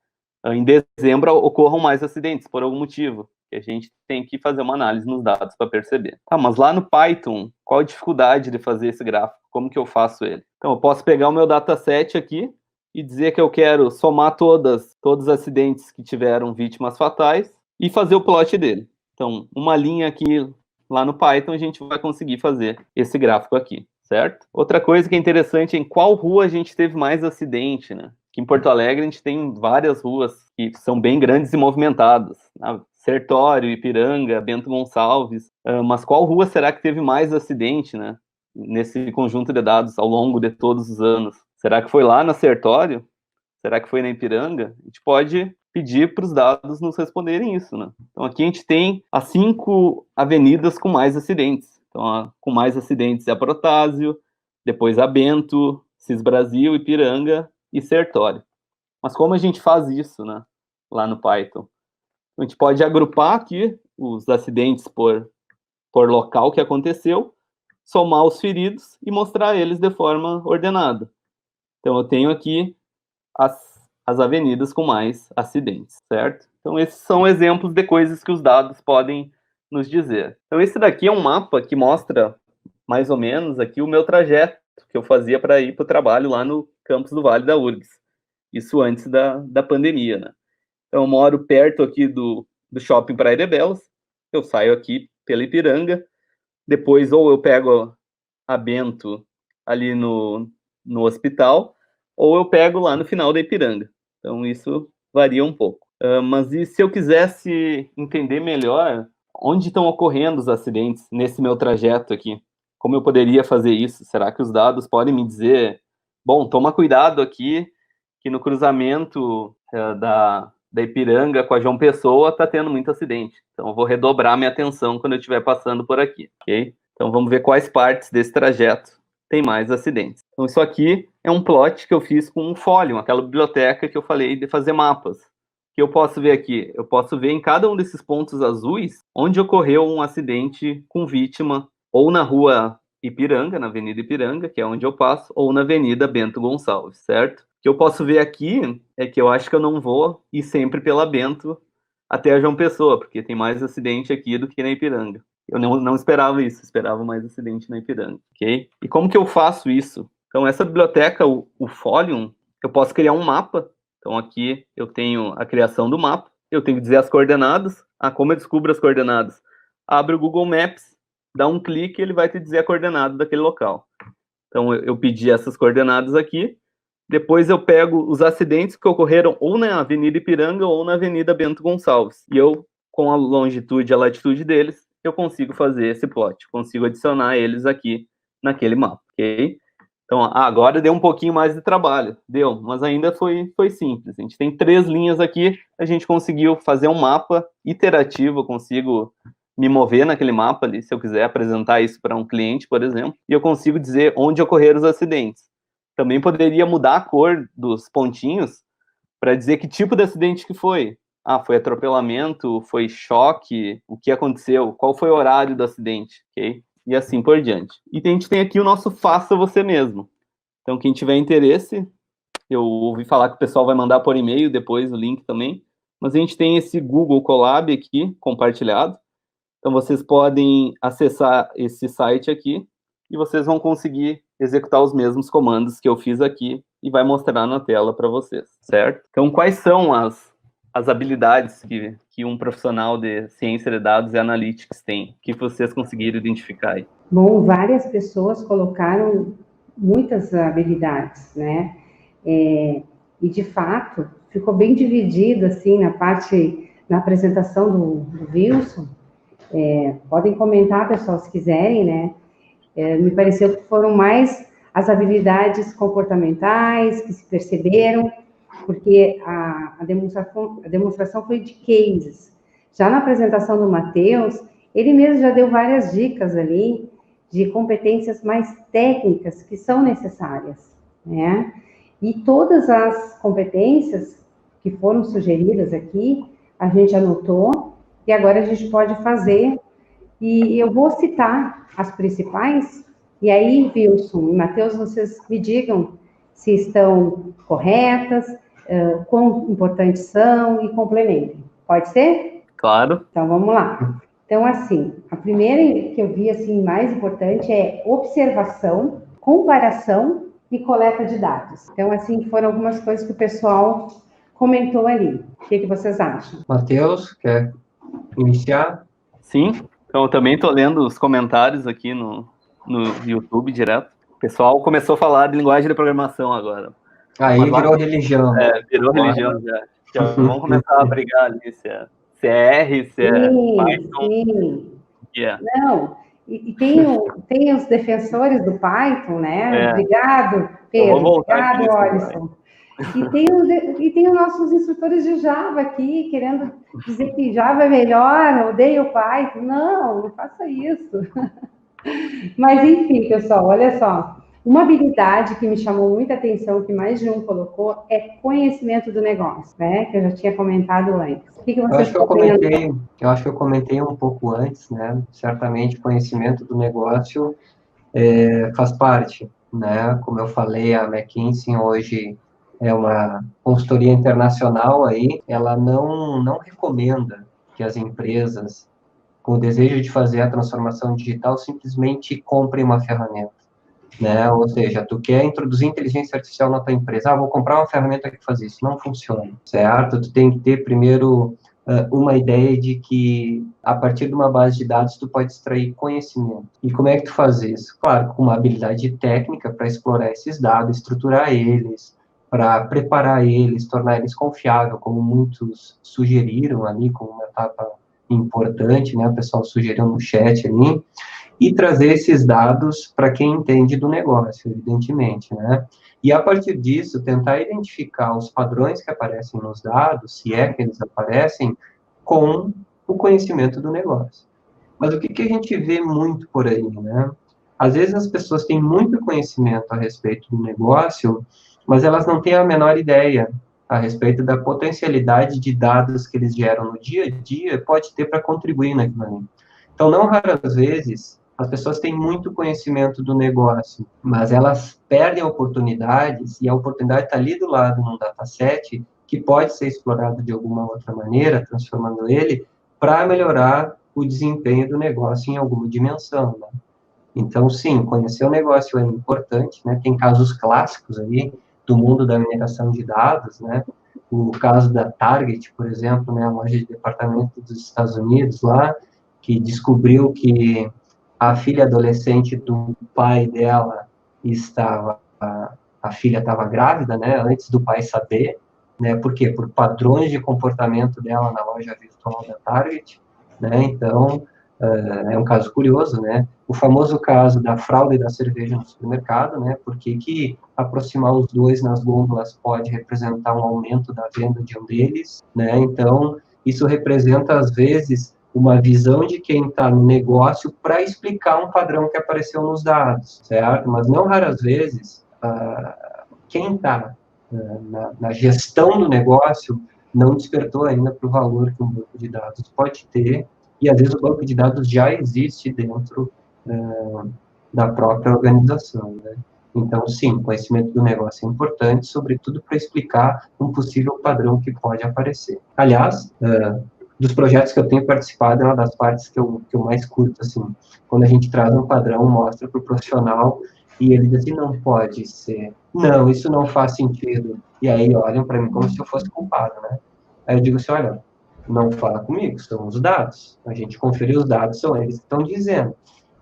em dezembro ocorram mais acidentes, por algum motivo, que a gente tem que fazer uma análise nos dados para perceber. Mas lá no Python, qual a dificuldade de fazer esse gráfico? Como que eu faço ele? Então, eu posso pegar o meu dataset aqui e dizer que eu quero somar todos os acidentes que tiveram vítimas fatais e fazer o plot dele. Então, uma linha aqui lá no Python, a gente vai conseguir fazer esse gráfico aqui, certo? Outra coisa que é interessante é em qual rua a gente teve mais acidente, né? Aqui em Porto Alegre, a gente tem várias ruas que são bem grandes e movimentadas. Sertório, Ipiranga, Bento Gonçalves. Mas qual rua será que teve mais acidente, né? Nesse conjunto de dados ao longo de todos os anos? Será que foi lá na Sertório? Será que foi na Ipiranga? A gente pode pedir para os dados nos responderem isso, né? Então, aqui a gente tem as 5 avenidas com mais acidentes. Então, com mais acidentes é a Protásio, depois a Bento, Cis Brasil, Ipiranga e Sertório. Mas como a gente faz isso, né, lá no Python? A gente pode agrupar aqui os acidentes por local que aconteceu, somar os feridos e mostrar eles de forma ordenada. Então, eu tenho aqui as avenidas com mais acidentes, certo? Então, esses são exemplos de coisas que os dados podem nos dizer. Então, esse daqui é um mapa que mostra, mais ou menos, aqui o meu trajeto que eu fazia para ir para o trabalho lá no campus do Vale da URGS. Isso antes da pandemia, né? Então, eu moro perto aqui do shopping Praia de Belas, eu saio aqui pela Ipiranga, depois ou eu pego a Bento ali no hospital, ou eu pego lá no final da Ipiranga. Então, isso varia um pouco. Mas e se eu quisesse entender melhor onde estão ocorrendo os acidentes nesse meu trajeto aqui? Como eu poderia fazer isso? Será que os dados podem me dizer, bom, toma cuidado aqui, que no cruzamento da Ipiranga com a João Pessoa está tendo muito acidente. Então, eu vou redobrar minha atenção quando eu estiver passando por aqui, ok? Então, vamos ver quais partes desse trajeto tem mais acidentes. Então, isso aqui é um plot que eu fiz com um Folium, aquela biblioteca que eu falei de fazer mapas. Que eu posso ver aqui? Eu posso ver em cada um desses pontos azuis onde ocorreu um acidente com vítima, ou na rua Ipiranga, na Avenida Ipiranga, que é onde eu passo, ou na Avenida Bento Gonçalves, certo? O que eu posso ver aqui é que eu acho que eu não vou ir sempre pela Bento até a João Pessoa, porque tem mais acidente aqui do que na Ipiranga. Eu não esperava isso, esperava mais acidente na Ipiranga, ok? E como que eu faço isso? Então, essa biblioteca, o Folium, eu posso criar um mapa. Então, aqui eu tenho a criação do mapa, eu tenho que dizer as coordenadas. Como eu descubro as coordenadas? Abre o Google Maps, dá um clique e ele vai te dizer a coordenada daquele local. Então, eu pedi essas coordenadas aqui, depois eu pego os acidentes que ocorreram ou na Avenida Ipiranga ou na Avenida Bento Gonçalves. E eu, com a longitude e a latitude deles, eu consigo fazer esse plot, consigo adicionar eles aqui naquele mapa, ok? Então, agora deu um pouquinho mais de trabalho, deu, mas ainda foi simples. A gente tem 3 linhas aqui, a gente conseguiu fazer um mapa iterativo, eu consigo me mover naquele mapa ali, se eu quiser apresentar isso para um cliente, por exemplo, e eu consigo dizer onde ocorreram os acidentes. Também poderia mudar a cor dos pontinhos para dizer que tipo de acidente que foi. Foi atropelamento, foi choque, o que aconteceu, qual foi o horário do acidente, ok? E assim por diante. E a gente tem aqui o nosso Faça Você Mesmo. Então, quem tiver interesse, eu ouvi falar que o pessoal vai mandar por e-mail depois o link também, mas a gente tem esse Google Colab aqui, compartilhado. Então, vocês podem acessar esse site aqui e vocês vão conseguir executar os mesmos comandos que eu fiz aqui e vai mostrar na tela para vocês, certo? Então, quais são as habilidades que um profissional de ciência de dados e analytics tem, que vocês conseguiram identificar aí? Bom, várias pessoas colocaram muitas habilidades, né? E, de fato, ficou bem dividido, assim, na apresentação do Wilson. Podem comentar, pessoal, se quiserem, né? Me pareceu que foram mais as habilidades comportamentais que se perceberam, porque a demonstração foi de cases. Já na apresentação do Matheus, ele mesmo já deu várias dicas ali de competências mais técnicas que são necessárias, né? E todas as competências que foram sugeridas aqui, a gente anotou, e agora a gente pode fazer, e eu vou citar as principais, e aí, Wilson e Matheus, vocês me digam se estão corretas, quão importantes são e complementem. Pode ser? Claro. Então, vamos lá. Então, assim, a primeira que eu vi, assim, mais importante é observação, comparação e coleta de dados. Então, assim, foram algumas coisas que o pessoal comentou ali. O que vocês acham? Matheus, quer iniciar? Sim, então eu também estou lendo os comentários aqui no YouTube direto. O pessoal começou a falar de linguagem de programação agora. Aí virou religião. Virou religião já. Vamos começar a brigar ali, se é R, se é Python. Sim. Yeah. Não, e tem os defensores do Python, né? Obrigado, Pedro. Obrigado, Alisson. E tem os nossos instrutores de Java aqui, querendo dizer que Java é melhor, odeio o Python. Não faça isso. Mas, enfim, pessoal, olha só. Uma habilidade que me chamou muita atenção, que mais de um colocou, é conhecimento do negócio, né? Que eu já tinha comentado antes. O que vocês eu acho que eu comentei um pouco antes, né? Certamente, conhecimento do negócio faz parte, né? Como eu falei, a McKinsey hoje é uma consultoria internacional aí, ela não recomenda que as empresas com o desejo de fazer a transformação digital simplesmente comprem uma ferramenta, né? Ou seja, tu quer introduzir inteligência artificial na tua empresa, vou comprar uma ferramenta que faz isso. Não funciona, certo? Tu tem que ter primeiro uma ideia de que a partir de uma base de dados tu pode extrair conhecimento. E como é que tu faz isso? Claro, com uma habilidade técnica para explorar esses dados, estruturar eles, para preparar eles, tornar eles confiáveis, como muitos sugeriram ali como uma etapa importante, né? O pessoal sugeriu no chat ali, e trazer esses dados para quem entende do negócio, evidentemente, né? E, a partir disso, tentar identificar os padrões que aparecem nos dados, se é que eles aparecem, com o conhecimento do negócio. Mas o que a gente vê muito por aí, né? Às vezes as pessoas têm muito conhecimento a respeito do negócio, mas elas não têm a menor ideia a respeito da potencialidade de dados que eles geram no dia a dia, pode ter para contribuir naquilo ali. Então, não raras vezes, as pessoas têm muito conhecimento do negócio, mas elas perdem oportunidades, e a oportunidade está ali do lado num dataset, que pode ser explorado de alguma outra maneira, transformando ele, para melhorar o desempenho do negócio em alguma dimensão, né? Então, sim, conhecer o negócio é importante, né? Tem casos clássicos aí do mundo da mineração de dados, né? O caso da Target, por exemplo, né? A loja de departamento dos Estados Unidos lá, que descobriu que a filha adolescente do pai dela a filha estava grávida, né? Antes do pai saber, né? Por quê? Por padrões de comportamento dela na loja virtual da Target, né? Então, é um caso curioso, né? O famoso caso da fraude da cerveja no supermercado, né? Porque que aproximar os dois nas gôndolas pode representar um aumento da venda de um deles, né? Então, isso representa, às vezes, uma visão de quem está no negócio para explicar um padrão que apareceu nos dados, certo? Mas não raras vezes, quem está na gestão do negócio não despertou ainda para o valor que um banco de dados pode ter, e às vezes o banco de dados já existe dentro da própria organização, né? Então, sim, conhecimento do negócio é importante, sobretudo para explicar um possível padrão que pode aparecer. Aliás, dos projetos que eu tenho participado, é uma das partes que eu mais curto, assim, quando a gente traz um padrão, mostra para o profissional, e ele diz assim, não pode ser, não, isso não faz sentido, e aí olham para mim como se eu fosse culpado, né? Aí eu digo assim, olha, não fala comigo, são os dados, a gente conferiu os dados, são eles que estão dizendo.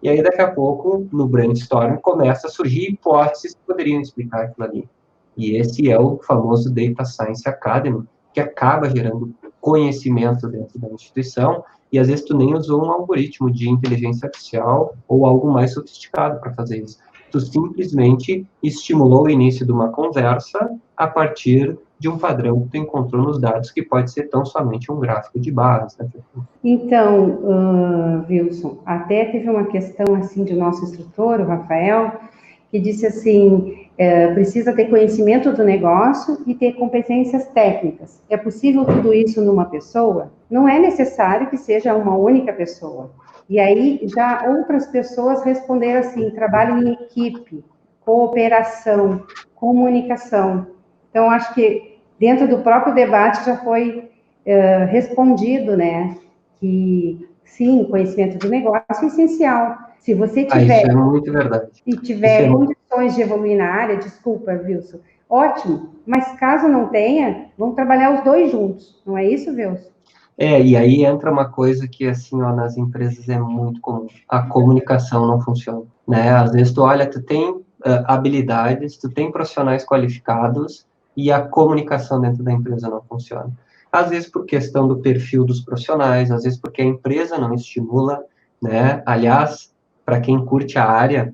E aí, daqui a pouco, no brainstorm, começa a surgir hipóteses que poderiam explicar aquilo ali. E esse é o famoso Data Science Academy, que acaba gerando conhecimento dentro da instituição, e às vezes tu nem usou um algoritmo de inteligência artificial ou algo mais sofisticado para fazer isso. Tu simplesmente estimulou o início de uma conversa a partir de um padrão que tu encontrou nos dados, que pode ser tão somente um gráfico de barras, né? Então, Wilson, até teve uma questão assim de nosso instrutor, o Rafael, que disse assim, precisa ter conhecimento do negócio e ter competências técnicas. É possível tudo isso numa pessoa? Não é necessário que seja uma única pessoa. E aí, já outras pessoas responderam assim, trabalho em equipe, cooperação, comunicação. Então, acho que dentro do próprio debate já foi respondido, né, que sim, conhecimento do negócio é essencial. Se você tiver, isso é muito verdade. E tiver condições de evoluir na área, desculpa, Wilson, ótimo, mas caso não tenha, vamos trabalhar os dois juntos, não é isso, Wilson? E aí entra uma coisa que, assim, ó, nas empresas é muito comum. A comunicação não funciona, né? Às vezes tu olha, tu tem habilidades, tu tem profissionais qualificados e a comunicação dentro da empresa não funciona. Às vezes por questão do perfil dos profissionais, às vezes porque a empresa não estimula, né? Aliás, para quem curte a área,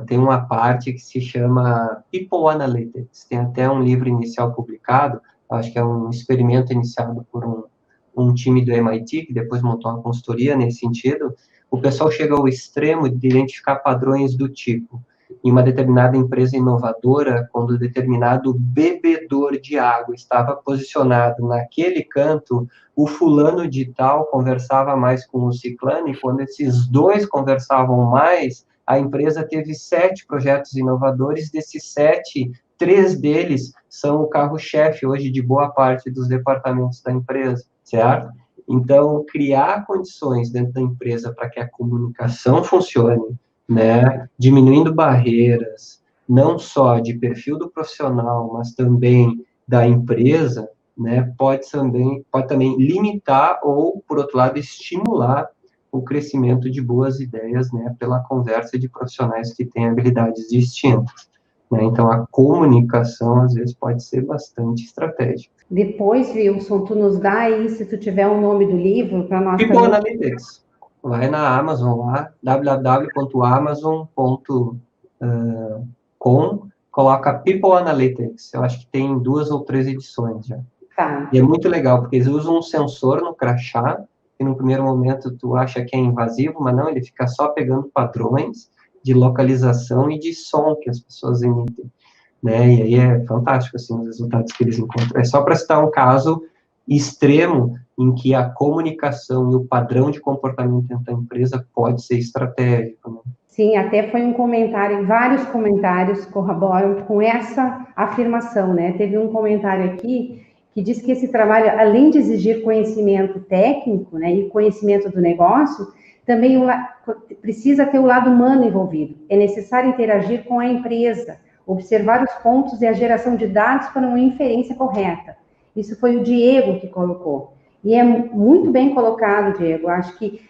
tem uma parte que se chama People Analytics. Tem até um livro inicial publicado, acho que é um experimento iniciado por um time do MIT, que depois montou uma consultoria nesse sentido. O pessoal chega ao extremo de identificar padrões do tipo, em uma determinada empresa inovadora, quando determinado bebedor de água estava posicionado naquele canto, o fulano de tal conversava mais com o ciclano, e quando esses dois conversavam mais, a empresa teve 7 projetos inovadores, desses 7, 3 deles são o carro-chefe hoje de boa parte dos departamentos da empresa, certo? Então, criar condições dentro da empresa para que a comunicação funcione, né, diminuindo barreiras, não só de perfil do profissional, mas também da empresa, né, pode também limitar ou, por outro lado, estimular o crescimento de boas ideias, né, pela conversa de profissionais que têm habilidades distintas, né? Então, a comunicação, às vezes, pode ser bastante estratégica. Depois, Wilson, tu nos dá aí, se tu tiver o nome do livro, para nós People também. Analytics. Vai na Amazon lá, www.amazon.com, coloca People Analytics. Eu acho que tem 2 ou 3 edições já. Tá. E é muito legal, porque eles usam um sensor no crachá, que no primeiro momento tu acha que é invasivo, mas não, ele fica só pegando padrões de localização e de som que as pessoas emitem, né? E aí é fantástico, assim, os resultados que eles encontram. É só para citar um caso extremo em que a comunicação e o padrão de comportamento dentro da empresa pode ser estratégico, né? Sim, até foi um comentário, vários comentários corroboram com essa afirmação, né? Teve um comentário aqui que diz que esse trabalho, além de exigir conhecimento técnico, né, e conhecimento do negócio, também precisa ter o lado humano envolvido. É necessário interagir com a empresa, observar os pontos e a geração de dados para uma inferência correta. Isso foi o Diego que colocou. E é muito bem colocado, Diego. Acho que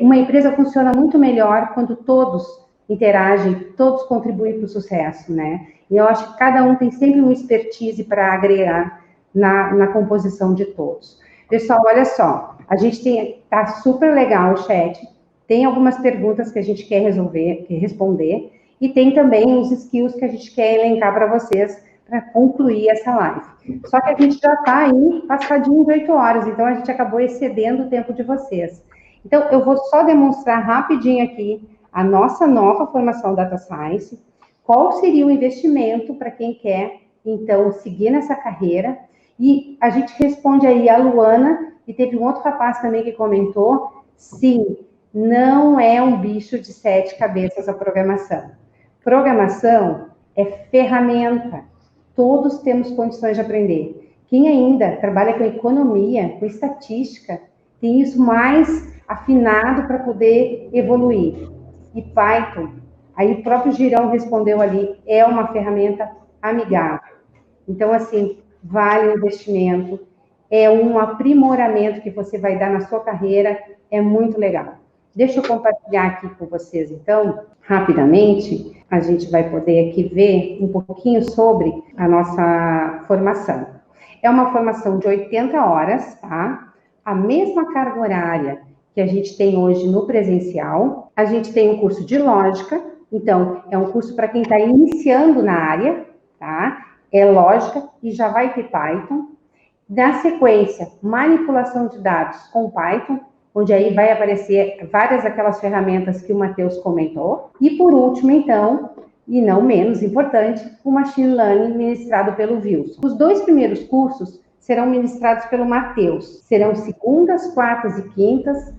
uma empresa funciona muito melhor quando todos interagem, todos contribuem para o sucesso, né? E eu acho que cada um tem sempre uma expertise para agregar na composição de todos. Pessoal, olha só, a gente tá super legal o chat, tem algumas perguntas que a gente quer responder, e tem também os skills que a gente quer elencar para vocês para concluir essa live. Só que a gente já está aí passadinho de 8 horas, então a gente acabou excedendo o tempo de vocês. Então, eu vou só demonstrar rapidinho aqui a nossa nova formação Data Science, qual seria o investimento para quem quer, então, seguir nessa carreira, e a gente responde aí a Luana, e teve um outro rapaz também que comentou, sim, não é um bicho de 7 cabeças a programação. Programação é ferramenta, todos temos condições de aprender. Quem ainda trabalha com economia, com estatística, tem isso mais afinado para poder evoluir. E Python, aí o próprio Girão respondeu ali, é uma ferramenta amigável. Então, assim, vale o investimento, é um aprimoramento que você vai dar na sua carreira, é muito legal. Deixa eu compartilhar aqui com vocês, então, rapidamente, a gente vai poder aqui ver um pouquinho sobre a nossa formação. É uma formação de 80 horas, tá? A mesma carga horária que a gente tem hoje no presencial. A gente tem um curso de lógica, então, é um curso para quem está iniciando na área, tá? É lógica e já vai ter Python. Na sequência, manipulação de dados com Python, onde aí vai aparecer várias daquelas ferramentas que o Matheus comentou. E por último, então, e não menos importante, o Machine Learning ministrado pelo Wilson. Os 2 primeiros cursos serão ministrados pelo Matheus. Serão segundas, quartas e quintas,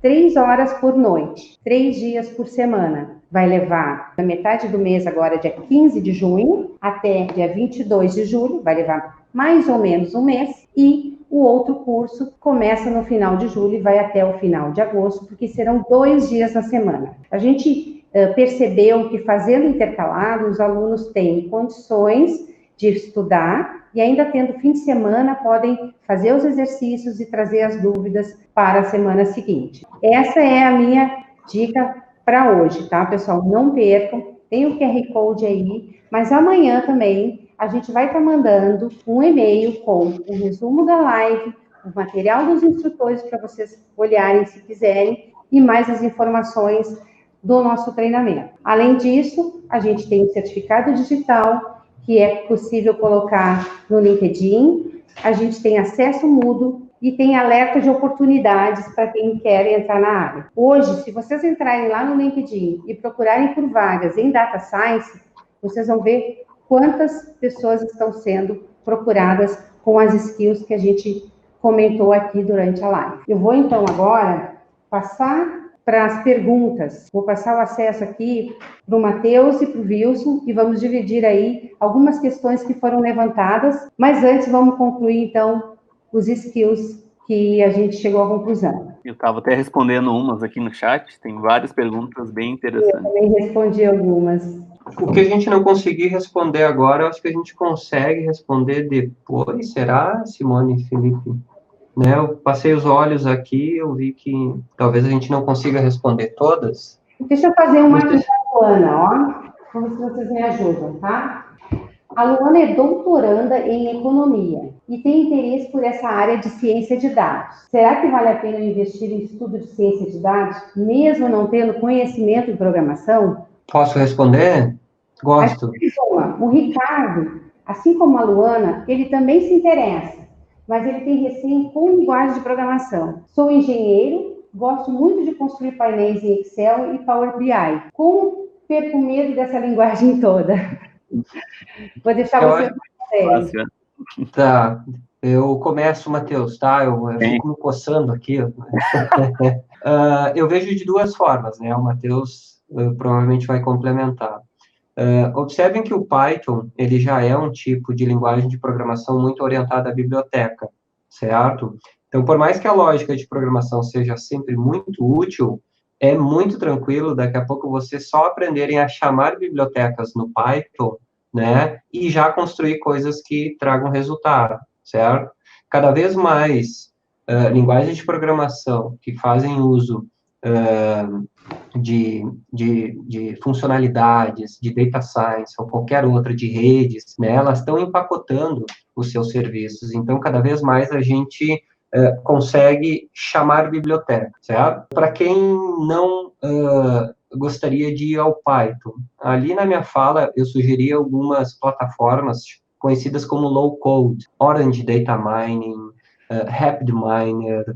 3 horas por noite, 3 dias por semana. Vai levar da metade do mês, agora dia 15 de junho, até dia 22 de julho, vai levar mais ou menos um mês, e o outro curso começa no final de julho e vai até o final de agosto, porque serão 2 dias na semana. A gente percebeu que fazendo intercalado, os alunos têm condições de estudar e ainda tendo fim de semana, podem fazer os exercícios e trazer as dúvidas para a semana seguinte. Essa é a minha dica para hoje, tá, pessoal? Não percam, tem o QR Code aí, mas amanhã também a gente vai estar mandando um e-mail com o resumo da live, o material dos instrutores para vocês olharem se quiserem, e mais as informações do nosso treinamento. Além disso, a gente tem o certificado digital, que é possível colocar no LinkedIn, a gente tem acesso mútuo e tem alerta de oportunidades para quem quer entrar na área. Hoje, se vocês entrarem lá no LinkedIn e procurarem por vagas em Data Science, vocês vão ver quantas pessoas estão sendo procuradas com as skills que a gente comentou aqui durante a live. Eu vou, então, agora passar para as perguntas. Vou passar o acesso aqui para o Matheus e para o Wilson e vamos dividir aí algumas questões que foram levantadas, mas antes vamos concluir, então, os skills que a gente chegou à conclusão. Eu estava até respondendo umas aqui no chat, tem várias perguntas bem interessantes. Eu também respondi algumas. O que a gente não conseguir responder agora, eu acho que a gente consegue responder depois, será, Simone e Felipe? Né, eu passei os olhos aqui, eu vi que talvez a gente não consiga responder todas. Deixa eu fazer uma aqui para a Luana, ó. Vamos ver se vocês me ajudam, tá? A Luana é doutoranda em economia e tem interesse por essa área de ciência de dados. Será que vale a pena investir em estudo de ciência de dados, mesmo não tendo conhecimento em programação? Posso responder? Gosto. O Ricardo, assim como a Luana, ele também se interessa, mas ele tem receio com linguagem de programação. Sou engenheiro, gosto muito de construir painéis em Excel e Power BI. Como perco medo dessa linguagem toda? Vou deixar você responder. Tá, eu começo, Matheus, tá? Eu fico me coçando aqui. Eu vejo de duas formas, né? O Matheus provavelmente vai complementar. Observem que o Python, ele já é um tipo de linguagem de programação muito orientada à biblioteca, certo? Então, por mais que a lógica de programação seja sempre muito útil, é muito tranquilo, daqui a pouco vocês só aprenderem a chamar bibliotecas no Python, né, e já construir coisas que tragam resultado, certo? Cada vez mais linguagens de programação que fazem uso de funcionalidades, de data science ou qualquer outra, de redes, né, elas estão empacotando os seus serviços. Então, cada vez mais a gente consegue chamar biblioteca, certo? Para quem não gostaria de ir ao Python, ali na minha fala eu sugeri algumas plataformas conhecidas como low code, Orange Data Mining, RapidMiner,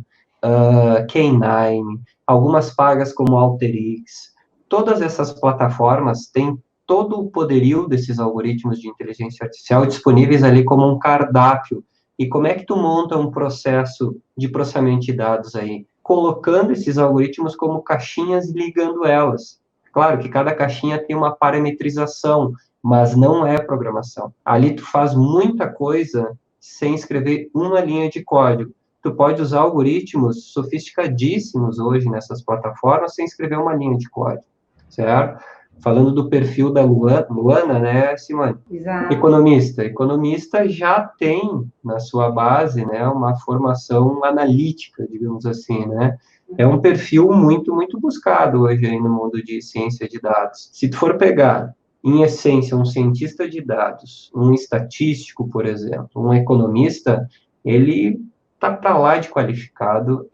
K9, algumas pagas como Alteryx. Todas essas plataformas têm todo o poderio desses algoritmos de inteligência artificial disponíveis ali como um cardápio. E como é que tu monta um processo de processamento de dados aí? Colocando esses algoritmos como caixinhas e ligando elas. Claro que cada caixinha tem uma parametrização, mas não é programação. Ali tu faz muita coisa sem escrever uma linha de código. Tu pode usar algoritmos sofisticadíssimos hoje nessas plataformas sem escrever uma linha de código, certo? Falando do perfil da Luana, né, Simone? Exato. Economista já tem na sua base, né, uma formação analítica, digamos assim, né? É um perfil muito, muito buscado hoje aí no mundo de ciência de dados. Se tu for pegar, em essência, um cientista de dados, um estatístico, por exemplo, um economista, ele está para lá de qualificado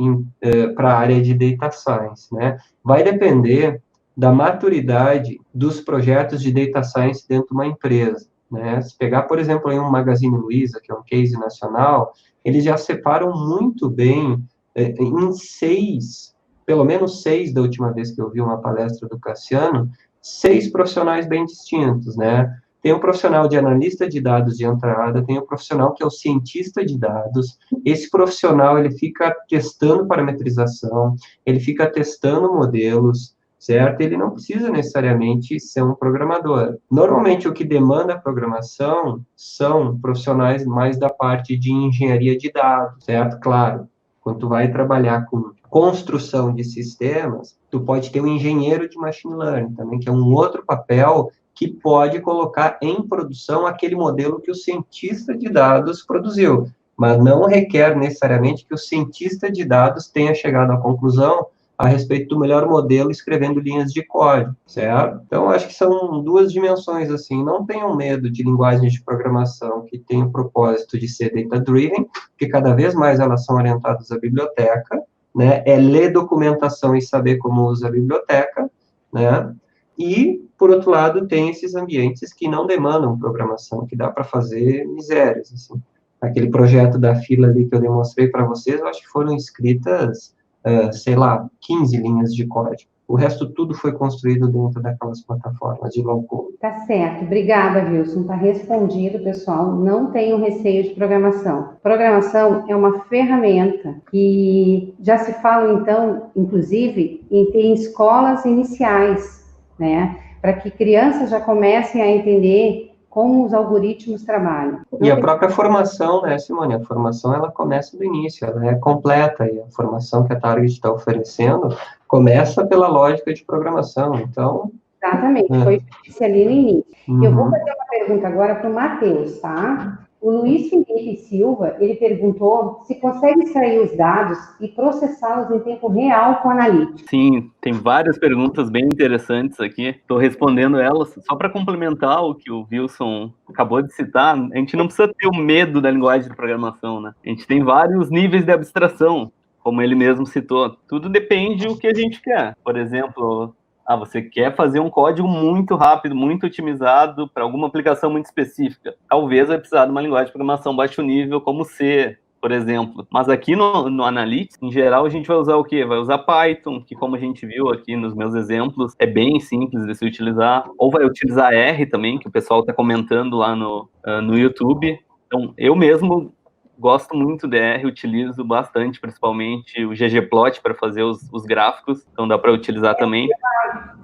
para a área de data science, né? Vai depender da maturidade dos projetos de data science dentro de uma empresa, né? Se pegar, por exemplo, aí um Magazine Luiza, que é um case nacional, eles já separam muito bem em 6, pelo menos 6 da última vez que eu vi uma palestra do Cassiano, 6 profissionais bem distintos, né? Tem o profissional de analista de dados de entrada, tem o profissional que é o cientista de dados. Esse profissional, ele fica testando parametrização, ele fica testando modelos, certo? Ele não precisa necessariamente ser um programador. Normalmente, o que demanda programação são profissionais mais da parte de engenharia de dados, certo? Claro, quando tu vai trabalhar com construção de sistemas, tu pode ter um engenheiro de machine learning também, que é um outro papel que pode colocar em produção aquele modelo que o cientista de dados produziu, mas não requer necessariamente que o cientista de dados tenha chegado à conclusão a respeito do melhor modelo escrevendo linhas de código, certo? Então, acho que são duas dimensões, assim, não tenham medo de linguagens de programação que têm o propósito de ser data-driven, porque cada vez mais elas são orientadas à biblioteca, né? É ler documentação e saber como usa a biblioteca, né? E, por outro lado, tem esses ambientes que não demandam programação, que dá para fazer misérias, assim. Aquele projeto da fila ali que eu demonstrei para vocês, eu acho que foram escritas, sei lá, 15 linhas de código. O resto tudo foi construído dentro daquelas plataformas de low code. Tá certo. Obrigada, Wilson. Tá respondido, pessoal. Não tenham receio de programação. Programação é uma ferramenta que já se fala, então, inclusive, em ter escolas iniciais, né? Para que crianças já comecem a entender como os algoritmos trabalham. E a própria formação, né, Simone? A formação, ela começa do início, ela é completa, e a formação que a Target está oferecendo começa pela lógica de programação, então... Exatamente, foi o que eu disse ali no início. Uhum. Eu vou fazer uma pergunta agora para o Matheus, tá? O Luiz Felipe Silva, ele perguntou se consegue extrair os dados e processá-los em tempo real com analítica. Sim, tem várias perguntas bem interessantes aqui. Estou respondendo elas. Só para complementar o que o Wilson acabou de citar, a gente não precisa ter o medo da linguagem de programação, né? A gente tem vários níveis de abstração, como ele mesmo citou. Tudo depende do que a gente quer. Por exemplo... você quer fazer um código muito rápido, muito otimizado para alguma aplicação muito específica. Talvez vai precisar de uma linguagem de programação baixo nível, como C, por exemplo. Mas aqui no Analytics, em geral, a gente vai usar o quê? Vai usar Python, que como a gente viu aqui nos meus exemplos, é bem simples de se utilizar. Ou vai utilizar R também, que o pessoal está comentando lá no YouTube. Então, eu mesmo... gosto muito de R, utilizo bastante, principalmente o ggplot para fazer os gráficos, então dá para utilizar também.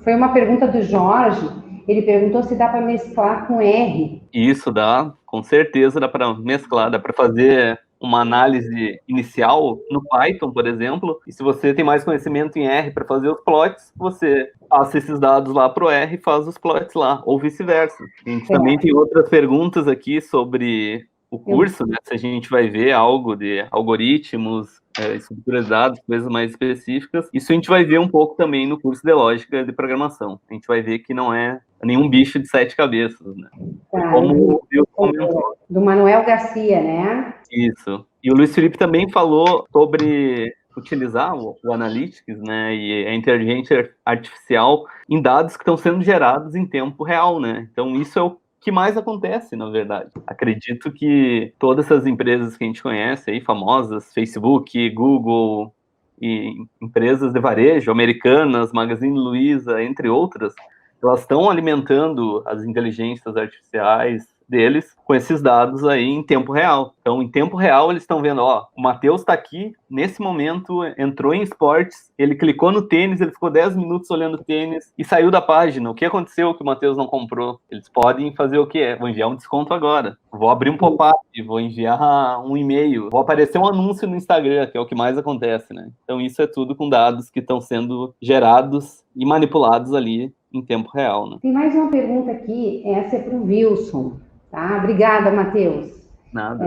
Foi uma pergunta do Jorge, ele perguntou se dá para mesclar com R. Isso dá, com certeza dá para mesclar, dá para fazer uma análise inicial no Python, por exemplo, e se você tem mais conhecimento em R para fazer os plots, você passa esses dados lá para o R e faz os plots lá, ou vice-versa. A gente também tem outras perguntas aqui sobre... o curso, né, se a gente vai ver algo de algoritmos, estruturas de dados, coisas mais específicas, isso a gente vai ver um pouco também no curso de lógica de programação. A gente vai ver que não é nenhum bicho de 7 cabeças, né? Como o Wilson comentou. Do Manuel Garcia, né? Isso. E o Luiz Felipe também falou sobre utilizar o Analytics, né, e a inteligência artificial em dados que estão sendo gerados em tempo real, né? Então, isso é o que mais acontece, na verdade. Acredito que todas essas empresas que a gente conhece aí, famosas, Facebook, Google e empresas de varejo, americanas, Magazine Luiza, entre outras, elas estão alimentando as inteligências artificiais deles com esses dados aí em tempo real. Então, em tempo real, eles estão vendo, ó, o Matheus está aqui, nesse momento, entrou em esportes, ele clicou no tênis, ele ficou 10 minutos olhando o tênis e saiu da página. O que aconteceu que o Matheus não comprou? Eles podem fazer o quê? Vou enviar um desconto agora, vou abrir um pop-up, vou enviar um e-mail, vou aparecer um anúncio no Instagram, que é o que mais acontece, né? Então, isso é tudo com dados que estão sendo gerados e manipulados ali em tempo real, né? Tem mais uma pergunta aqui, essa é para o Wilson, tá? Obrigada, Matheus. Nada.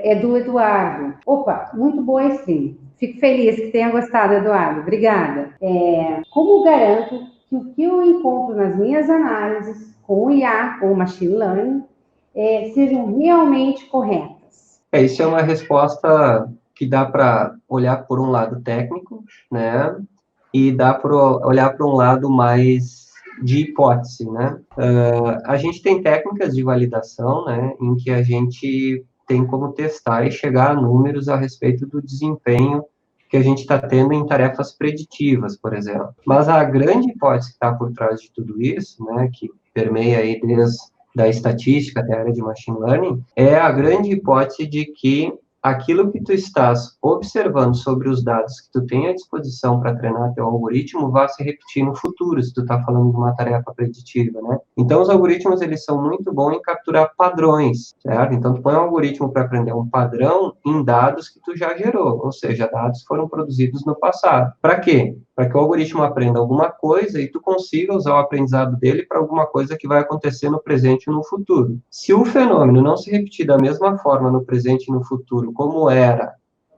É do Eduardo. Opa, muito boa stream. Fico feliz que tenha gostado, Eduardo. Obrigada. Como garanto que o que eu encontro nas minhas análises com o IA ou Machine Learning sejam realmente corretas? Isso é uma resposta que dá para olhar por um lado técnico, né? E dá para olhar para um lado mais de hipótese, né? A gente tem técnicas de validação, né, em que a gente tem como testar e chegar a números a respeito do desempenho que a gente está tendo em tarefas preditivas, por exemplo. Mas a grande hipótese que está por trás de tudo isso, né, que permeia aí desde da estatística até a área de machine learning, é a grande hipótese de que aquilo que tu estás observando sobre os dados que tu tem à disposição para treinar teu algoritmo vai se repetir no futuro, se tu está falando de uma tarefa preditiva, né? Então, os algoritmos, eles são muito bons em capturar padrões, certo? Então, tu põe um algoritmo para aprender um padrão em dados que tu já gerou, ou seja, dados que foram produzidos no passado. Para quê? Para que o algoritmo aprenda alguma coisa e tu consiga usar o aprendizado dele para alguma coisa que vai acontecer no presente e no futuro. Se o fenômeno não se repetir da mesma forma no presente e no futuro, como era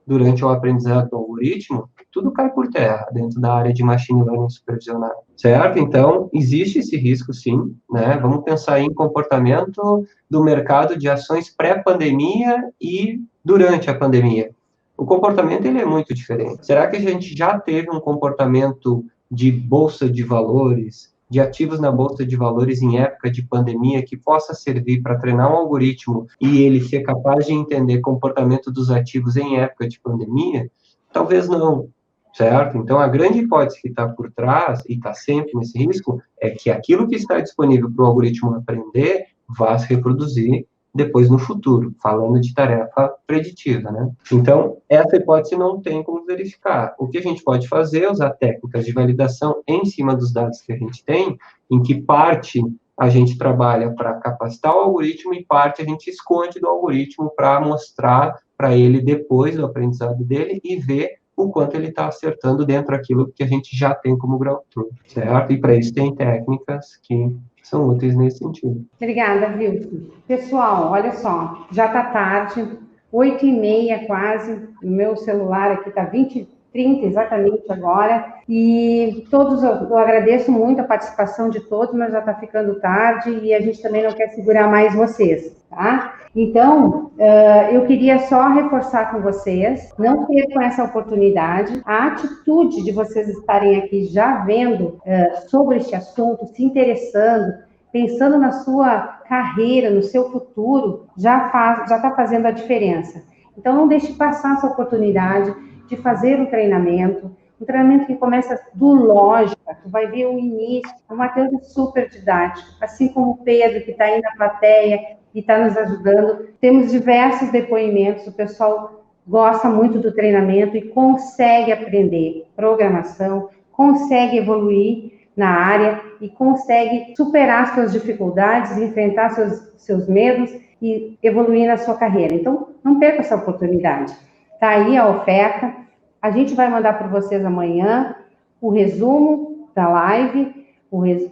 durante o aprendizado do algoritmo, tudo cai por terra dentro da área de machine learning supervisionado, certo? Então, existe esse risco, sim, né? Vamos pensar em comportamento do mercado de ações pré-pandemia e durante a pandemia. O comportamento, ele é muito diferente. Será que a gente já teve um comportamento de bolsa de valores, de ativos na bolsa de valores em época de pandemia, que possa servir para treinar um algoritmo e ele ser capaz de entender comportamento dos ativos em época de pandemia? Talvez não, certo? Então, a grande hipótese que está por trás, e está sempre nesse risco, é que aquilo que está disponível para o algoritmo aprender vá se reproduzir depois no futuro, falando de tarefa preditiva, né? Então, essa hipótese não tem como verificar. O que a gente pode fazer é usar técnicas de validação em cima dos dados que a gente tem, em que parte a gente trabalha para capacitar o algoritmo e parte a gente esconde do algoritmo para mostrar para ele depois do aprendizado dele e ver o quanto ele está acertando dentro daquilo que a gente já tem como grau truth, certo? E para isso tem técnicas que são úteis nesse sentido. Obrigada, Wilson. Pessoal, olha só, já está tarde, 8h30 quase, o meu celular aqui está 20h30 exatamente agora, e todos, eu agradeço muito a participação de todos, mas já está ficando tarde e a gente também não quer segurar mais vocês, tá? Então, eu queria só reforçar com vocês, não percam essa oportunidade, a atitude de vocês estarem aqui já vendo sobre este assunto, se interessando, pensando na sua carreira, no seu futuro, já está fazendo a diferença. Então, não deixe passar essa oportunidade de fazer um treinamento que começa do lógica, tu vai ver o início, o Matheus é super didático, assim como o Pedro, que está aí na plateia e está nos ajudando. Temos diversos depoimentos, o pessoal gosta muito do treinamento e consegue aprender programação, consegue evoluir na área e consegue superar suas dificuldades, enfrentar seus medos e evoluir na sua carreira. Então, não perca essa oportunidade. Está aí a oferta. A gente vai mandar para vocês amanhã o resumo da live,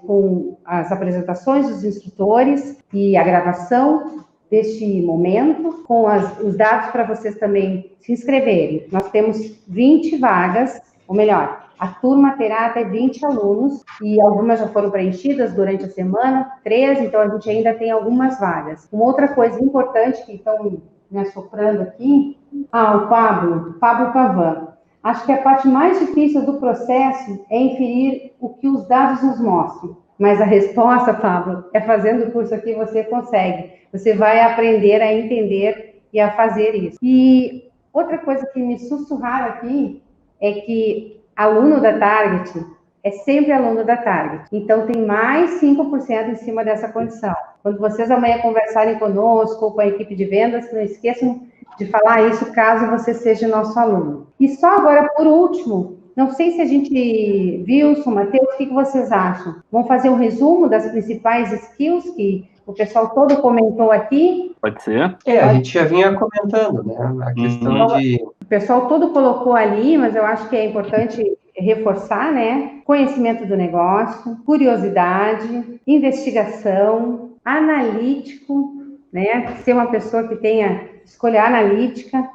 com as apresentações dos instrutores e a gravação deste momento, com os dados para vocês também se inscreverem. Nós temos 20 vagas, ou melhor, a turma terá até 20 alunos, e algumas já foram preenchidas durante a semana, 13, então a gente ainda tem algumas vagas. Uma outra coisa importante que estão me assoprando aqui, o Pablo Pavan. Acho que a parte mais difícil do processo é inferir o que os dados nos mostram. Mas a resposta, Pablo, é fazendo o curso aqui você consegue. Você vai aprender a entender e a fazer isso. E outra coisa que me sussurraram aqui é que aluno da Target é sempre aluno da Target. Então, tem mais 5% em cima dessa condição. Quando vocês amanhã conversarem conosco ou com a equipe de vendas, não esqueçam de falar isso caso você seja nosso aluno. E só agora, por último, não sei se a gente, Wilson, Matheus, o que vocês acham? Vamos fazer um resumo das principais skills que o pessoal todo comentou aqui? Pode ser? A gente já vinha comentando, né? A questão de... O pessoal todo colocou ali, mas eu acho que é importante reforçar, né? Conhecimento do negócio, curiosidade, investigação, analítico, né? Ser uma pessoa que tenha escolha analítica.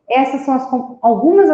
Essas são algumas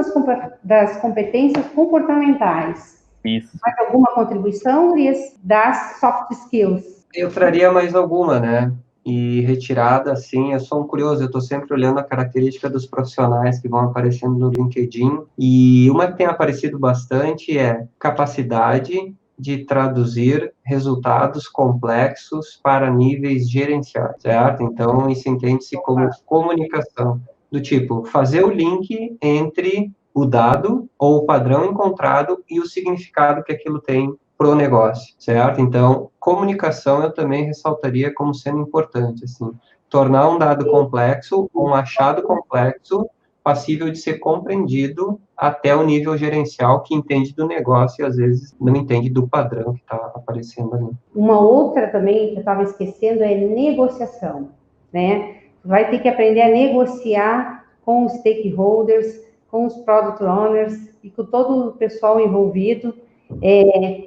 das competências comportamentais. Isso. Mais alguma contribuição, Luiz, das soft skills? Eu traria mais alguma, né? E retirada, assim, eu sou um curioso, eu estou sempre olhando a característica dos profissionais que vão aparecendo no LinkedIn, e uma que tem aparecido bastante é capacidade de traduzir resultados complexos para níveis gerenciais, certo? Então, isso entende-se como comunicação, do tipo, fazer o link entre o dado ou o padrão encontrado e o significado que aquilo tem para o negócio, certo? Então, comunicação eu também ressaltaria como sendo importante, assim, tornar um dado complexo, um achado complexo, passível de ser compreendido até o nível gerencial que entende do negócio e às vezes não entende do padrão que está aparecendo ali. Uma outra também que eu estava esquecendo é negociação, né? Vai ter que aprender a negociar com os stakeholders, com os product owners e com todo o pessoal envolvido,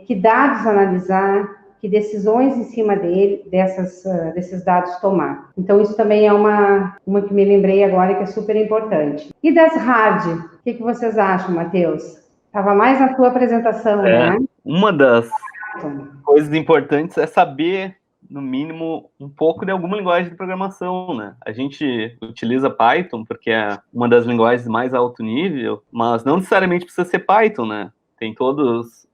que dados analisar, que decisões em cima desses dados tomar. Então, isso também é uma que me lembrei agora que é super importante. E das hard, o que vocês acham, Matheus? Estava mais na tua apresentação, né? Uma das coisas importantes é saber, no mínimo, um pouco de alguma linguagem de programação, né? A gente utiliza Python porque é uma das linguagens mais alto nível, mas não necessariamente precisa ser Python, né? tem todos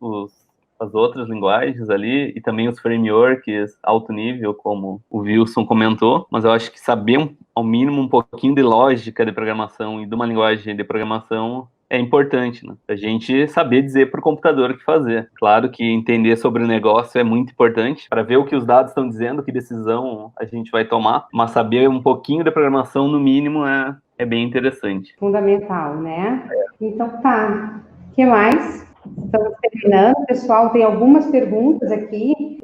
as outras linguagens ali, e também os frameworks alto nível, como o Wilson comentou, mas eu acho que saber, ao mínimo, um pouquinho de lógica de programação e de uma linguagem de programação é importante, né? A gente saber dizer para o computador o que fazer. Claro que entender sobre o negócio é muito importante para ver o que os dados estão dizendo, que decisão a gente vai tomar, mas saber um pouquinho de programação, no mínimo, é bem interessante. Fundamental, né? Então, tá. O que mais? Estamos terminando, pessoal. Tem algumas perguntas aqui.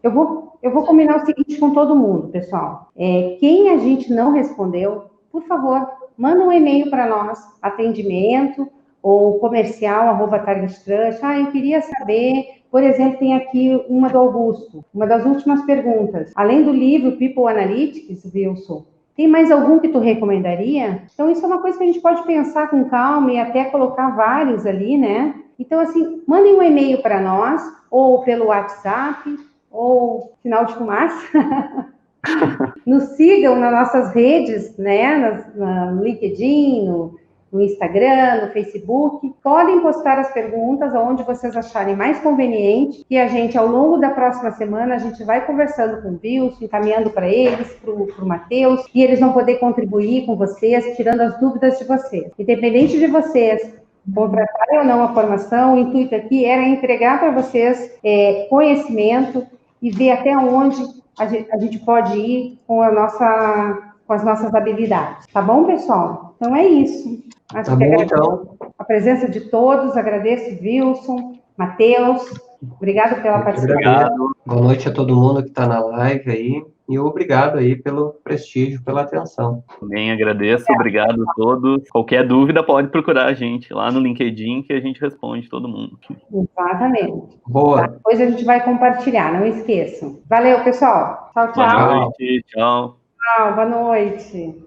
Eu vou combinar o seguinte com todo mundo, pessoal. Quem a gente não respondeu, por favor, manda um e-mail para nós, atendimento ou comercial@targettrust. Eu queria saber, por exemplo, tem aqui uma do Augusto, uma das últimas perguntas. Além do livro People Analytics, Wilson, tem mais algum que tu recomendaria? Então, isso é uma coisa que a gente pode pensar com calma e até colocar vários ali, né? Então, assim, mandem um e-mail para nós, ou pelo WhatsApp, ou sinal de fumaça. Nos sigam nas nossas redes, né? No LinkedIn, no Instagram, no Facebook. Podem postar as perguntas onde vocês acharem mais conveniente, e a gente, ao longo da próxima semana, a gente vai conversando com o Wilson, encaminhando para eles, para o Matheus, e eles vão poder contribuir com vocês, tirando as dúvidas de vocês. Independente de vocês contratarem ou não a formação, o intuito aqui era entregar para vocês conhecimento e ver até onde a gente pode ir com as nossas habilidades. Tá bom, pessoal? Então é isso. Acho tá que bom, então. A presença de todos, agradeço Wilson, Matheus, obrigado pela participação. Obrigado. Boa noite a todo mundo que está na live aí, e obrigado aí pelo prestígio, pela atenção. Também agradeço, obrigado a todos. Qualquer dúvida pode procurar a gente lá no LinkedIn, que a gente responde todo mundo. Exatamente. Boa. Tá? Depois a gente vai compartilhar, não esqueçam. Valeu, pessoal. Tchau, tchau. Boa noite, tchau. Tchau, boa noite.